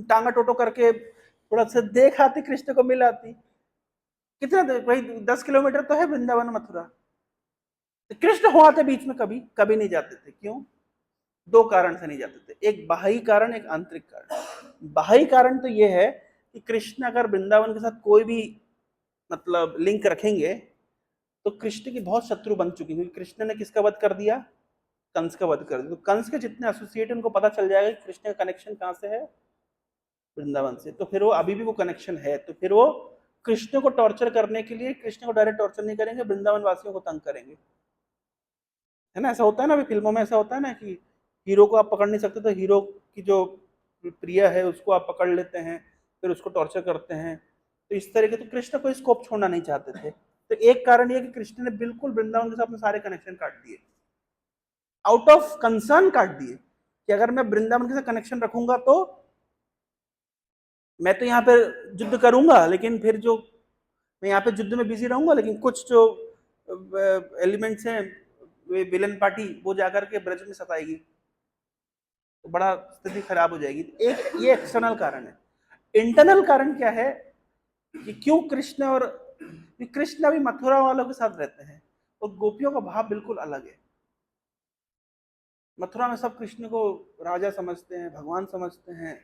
टांगा टोटो करके, थोड़ा सा देख आती, कृष्ण को मिल आती। कितना भाई 10 किलोमीटर तो है वृंदावन मथुरा। तो कृष्ण हुआ थे बीच में, कभी कभी नहीं जाते थे। क्यों? दो कारण से नहीं जाते थे, एक बाहरी कारण, एक आंतरिक कारण। बाहरी कारण तो यह है कि कृष्ण अगर वृंदावन के साथ कोई भी मतलब लिंक रखेंगे तो कृष्ण की बहुत शत्रु बन चुकी, क्योंकि कृष्ण ने किसका वध कर दिया? कंस का वध कर दिया। तो कंस के जितने एसोसिएट उनको पता चल जाएगा कि कृष्ण का कनेक्शन कहां से है, वृंदावन से। तो फिर वो अभी भी वो कनेक्शन है, तो फिर वो कृष्ण को टॉर्चर करने के लिए कृष्ण को डायरेक्ट टॉर्चर नहीं करेंगे, वृंदावन वासियों को तंग करेंगे। है ना, ऐसा होता है ना, अभी फिल्मों में ऐसा होता है ना कि हीरो को आप पकड़ नहीं सकते, तो हीरो की जो प्रिय है उसको आप पकड़ लेते हैं, फिर उसको टॉर्चर करते हैं। तो इस तरीके तो कृष्ण को स्कोप छोड़ना नहीं चाहते थे। तो एक कारण ये कि कृष्ण ने बिल्कुल वृंदावन के साथ अपने सारे कनेक्शन काट दिए, आउट ऑफ कंसर्न काट दिए, कि अगर मैं वृंदावन के साथ कनेक्शन रखूंगा तो मैं तो यहाँ पे युद्ध करूंगा, लेकिन फिर जो मैं यहाँ पे युद्ध में बिजी रहूंगा, लेकिन कुछ जो एलिमेंट्स हैं, वे विलन पार्टी, वो जाकर के ब्रज में सताएगी, तो बड़ा स्थिति खराब हो जाएगी। एक ये एक्सटर्नल कारण है। इंटरनल कारण क्या है कि क्यों कृष्ण अभी मथुरा वालों के साथ रहते हैं और गोपियों का भाव बिल्कुल अलग है। मथुरा में सब कृष्ण को राजा समझते हैं, भगवान समझते हैं।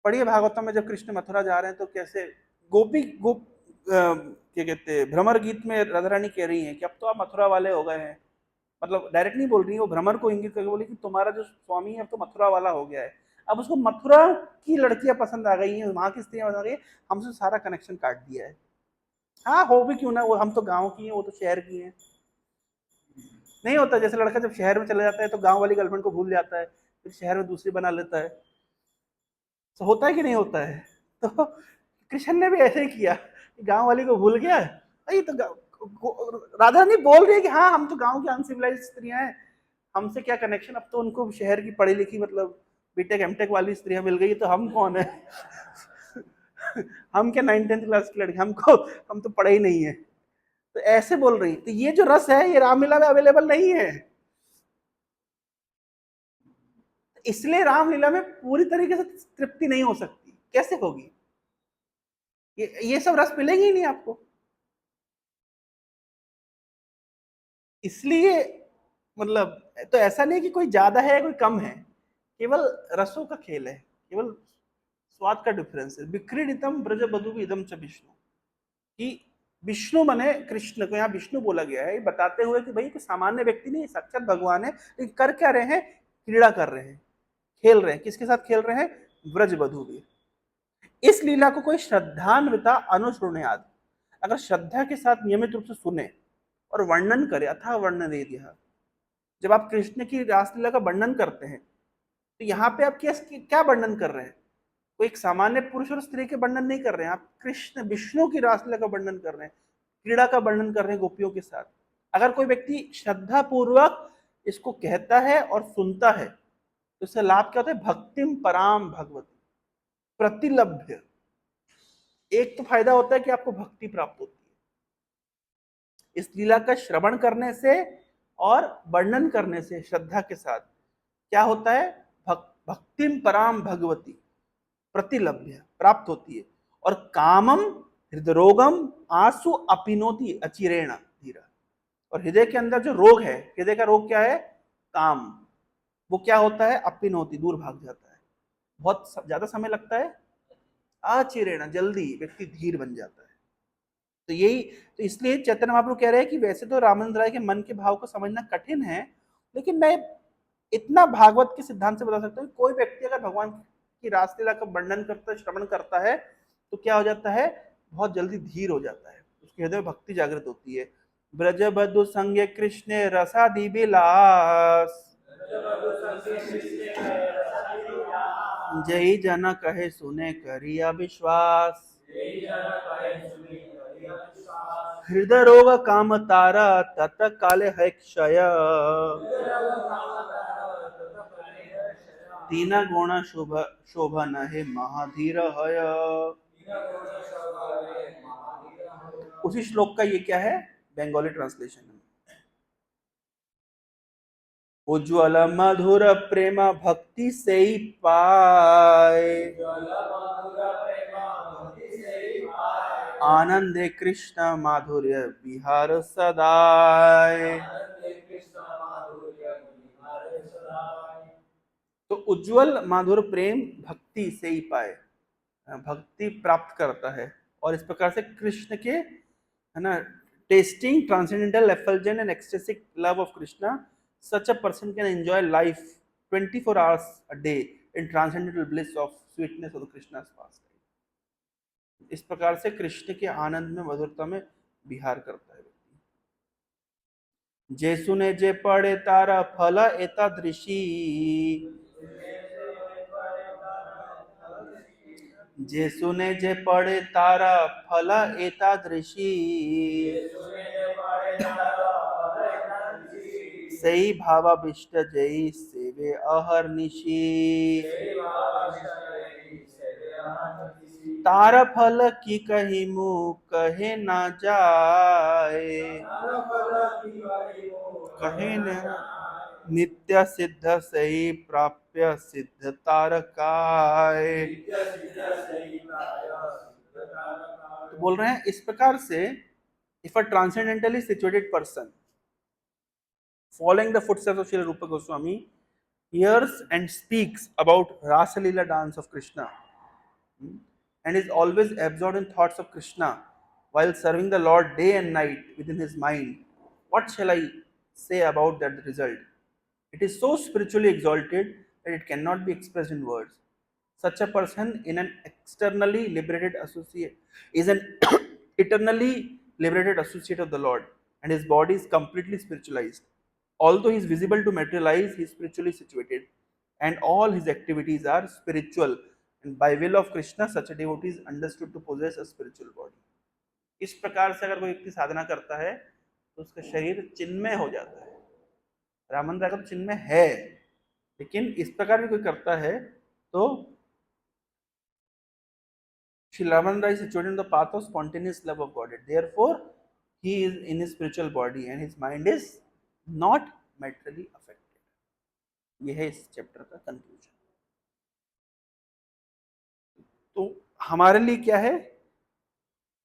पढ़िए भागवतम में, जब कृष्ण मथुरा जा रहे हैं तो कैसे क्या कहते हैं, भ्रमर गीत में राधा रानी कह रही हैं कि अब तो आप मथुरा वाले हो गए हैं। मतलब डायरेक्ट नहीं बोल रही है, वो भ्रमर को इंगित करके बोली कि तुम्हारा जो स्वामी है अब तो मथुरा वाला हो गया है। अब उसको मथुरा की लड़कियां पसंद आ गई हैं, वहां की स्त्रियां पसंद आ गई हैं, हमसे सारा कनेक्शन काट दिया है। हाँ, हो भी क्यों ना, वो हम तो गांव की हैं, वो तो शहर की हैं। नहीं होता। जैसे लड़का जब शहर में चला जाता है तो गांव वाली गर्लफ्रेंड को भूल जाता है, फिर शहर में दूसरी बना लेता है। तो होता है कि नहीं होता है? तो कृष्ण ने भी ऐसे ही किया, गांव वाली को भूल गया। अरे तो राधा रानी बोल रही है कि हाँ हम तो गांव की अनसिविलाइज स्त्रियां हैं, हमसे क्या कनेक्शन, अब तो उनको शहर की पढ़ी लिखी मतलब बीटेक एमटेक वाली स्त्रियां मिल गई, तो हम कौन है? हम क्या 9th 10th क्लास की लड़की, हम तो पढ़े ही नहीं है। तो ऐसे बोल रही। तो ये जो रस है ये रामलीला में अवेलेबल नहीं है, इसलिए रामलीला में पूरी तरीके से तृप्ति नहीं हो सकती। कैसे होगी? ये सब रस मिलेंगे ही नहीं आपको। इसलिए मतलब तो ऐसा नहीं कि कोई ज्यादा है कोई कम है, केवल रसों का खेल है, केवल स्वाद का डिफरेंस है। विक्रीडितम ब्रज बधु इदम च विष्णु, कि विष्णु माने कृष्ण को यहाँ विष्णु बोला गया है, बताते हुए कि भाई कोई सामान्य व्यक्ति नहीं, साक्षात भगवान है। लेकिन कर क्या रहे हैं? क्रीड़ा कर रहे हैं, खेल रहे हैं। किसके साथ खेल रहे हैं? ब्रज बधु भी। इस लीला को कोई श्रद्धान्विता अनुशृणुयात्, अगर श्रद्धा के साथ नियमित रूप से सुने और वर्णन करे, अथा वर्णन दे दिया। जब आप कृष्ण की रासलीला का वर्णन करते हैं तो यहाँ पे आप क्या वर्णन कर रहे हैं? कोई एक सामान्य पुरुष और स्त्री के वर्णन नहीं कर रहे हैं, आप कृष्ण विष्णु की रासलीला का वर्णन कर रहे हैं, क्रीड़ा का वर्णन कर रहे हैं गोपियों के साथ। अगर कोई व्यक्ति श्रद्धा पूर्वक इसको कहता है और सुनता है तो इससे लाभ क्या होता है? भक्तिम पराम भगवती प्रतिलभ्य। एक तो फायदा होता है कि आपको भक्ति प्राप्त होती है इस लीला का श्रवण करने से और वर्णन करने से श्रद्धा के साथ। क्या होता है? भक्तिम पराम भगवती प्रतिलभ्य, प्राप्त होती है। और कामम हृदरोगम आंसू अपिनोति अचिरेण धीरा। और हृदय के अंदर जो रोग है, हृदय का रोग क्या है? काम। वो क्या होता है? अपिनोति, दूर भाग जाता है। बहुत ज्यादा समय लगता है, अचिरेण, जल्दी व्यक्ति धीर बन जाता है। तो यही तो इसलिए चैतन्य महाप्रभु कह रहे हैं कि वैसे तो रामानंद राय के मन के भाव को समझना कठिन है, लेकिन मैं इतना भागवत के सिद्धांत से बता सकता हूँ, कोई व्यक्ति अगर भगवान की रासलीला का वर्णन करता है, श्रवण करता है, तो क्या हो जाता है? बहुत जल्दी धीर हो जाता है, उसके हृदय में भक्ति जागृत होती है। ब्रज बधु संगे कृष्ण रसादि विलास, जय जन कहे सुने करिया विश्वास। हृदय रोग काम तारा तत काले है क्षय, तीन गुण शुभ शोभन है महाधीर हय। उसी श्लोक का ये क्या है? बंगाली ट्रांसलेशन है। उज्ज्वल मधुर प्रेम भक्ति से ही पाए, आनंदे कृष्ण माधुर्य विहार सदाय। तो उज्ज्वल माधुर प्रेम भक्ति से ही पाए, भक्ति प्राप्त करता है। और इस प्रकार से कृष्ण के, है ना, tasting transcendental effulgent and ecstatic love of Krishna, such a person can enjoy life 24 hours a day in transcendental bliss of sweetness of the Krishna's pastime। इस प्रकार से कृष्ण के आनंद में, मधुरता में विहार करता है व्यक्ति। जे सुने जे पढ़े तारा फल एतादृशी, जे सुने जे पढ़े तारा फल एतादृशी, सही भावाभिष्ट जयी सेवे अहर्निशि। तार फल की कही मुँह कहे ना जाए, कहे न नित्य सिद्ध सही प्राप्य सिद्ध तारकाय। तो बोल रहे हैं इस प्रकार से, if a transcendentally situated person following the footsteps of Srila Rupa Goswami hears and speaks about Rasa Leela dance of Krishna, and is always absorbed in thoughts of Krishna while serving the Lord day and night within his mind, what shall I say about that result? It is so spiritually exalted that it cannot be expressed in words. Such a person in an externally liberated associate is an eternally liberated associate of the Lord, and his body is completely spiritualized. Although he is visible to material eyes, he is spiritually situated, and all his activities are spiritual. And by will of Krishna, such a devotee is understood to possess a spiritual body. इस प्रकार से अगर कोई व्यक्ति साधना करता है तो उसका शरीर चिन्मय हो जाता है। रामानंद राय का तो चिन्मय है, लेकिन इस प्रकार भी कोई करता है तो Sri Ramananda is situated in the path of spontaneous love of Godhead. Therefore, he is in his spiritual body and his mind is not materially affected. यह है इस चैप्टर का कंक्लूजन। तो हमारे लिए क्या है?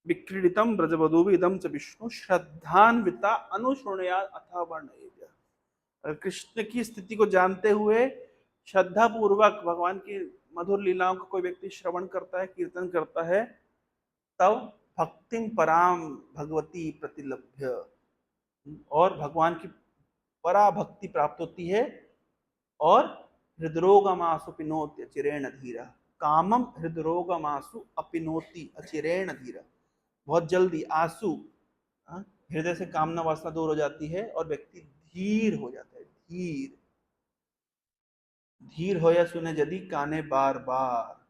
विक्रीडितम ब्रजवधूभि इदम च विष्णु श्रद्धान्विता अनुशृणुया अथा वर्णयेद्य। अगर कृष्ण की स्थिति को जानते हुए श्रद्धा पूर्वक भगवान की मधुर लीलाओं का कोई व्यक्ति श्रवण करता है, कीर्तन करता है, तब भक्तिम पराम भगवती प्रतिलभ्य, और भगवान की पराभक्ति प्राप्त होती है। और हृदरोगमासु पिनोति अचिरेण धीरा, कामम हृदरोगमासु अपिनोति अचिरेण धीरा, बहुत जल्दी आंसू हृदय से कामना वासना दूर हो जाती है और व्यक्ति धीर हो जाता है। धीर धीर हो या सुने यदि काने बार बार।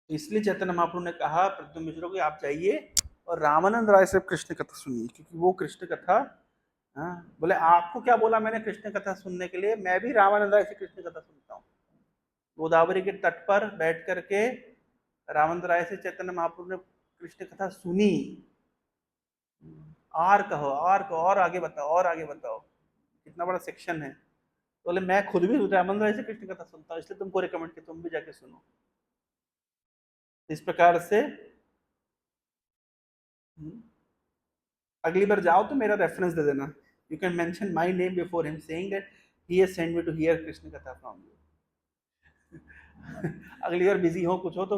इसलिए चैतन्य महाप्रभु ने कहा प्रद्युम्न मिश्र को, आप जाइए और रामानंद राय से कृष्ण कथा सुनिए, क्योंकि वो कृष्ण कथा, बोले आपको क्या बोला मैंने कृष्ण कथा सुनने के लिए? मैं भी रामानंद राय से कृष्ण कथा सुनता हूँ। गोदावरी के तट पर बैठ करके रामानंद राय से चैतन्य महाप्रभु ने कृष्ण कथा सुनी। और कहो, और कहो, और आगे बताओ, और आगे बताओ, कितना बड़ा सेक्शन है। तो बोले मैं खुद भी रामानंद राय से कृष्ण कथा सुनता हूँ, इसलिए तुमको रिकमेंड किया, तुम भी जाके सुनो। इस प्रकार से अगली बार जाओ तो मेरा रेफरेंस दे देना। You can mention my name before him saying that he has send me to hear Krishna katha from you. अगली बार बिजी हो, कुछ हो, तो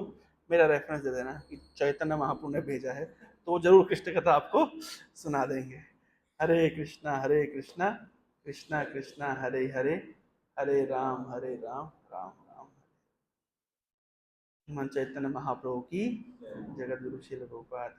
मेरा रेफरेंस दे देना कि चैतन्य महाप्रभु ने भेजा है, तो वो जरूर कृष्ण कथा आपको सुना देंगे। हरे कृष्णा कृष्णा कृष्णा हरे हरे, हरे राम राम राम मन चैतन्य महाप्रभु की, जगत गुरु श्रील प्रभुपाद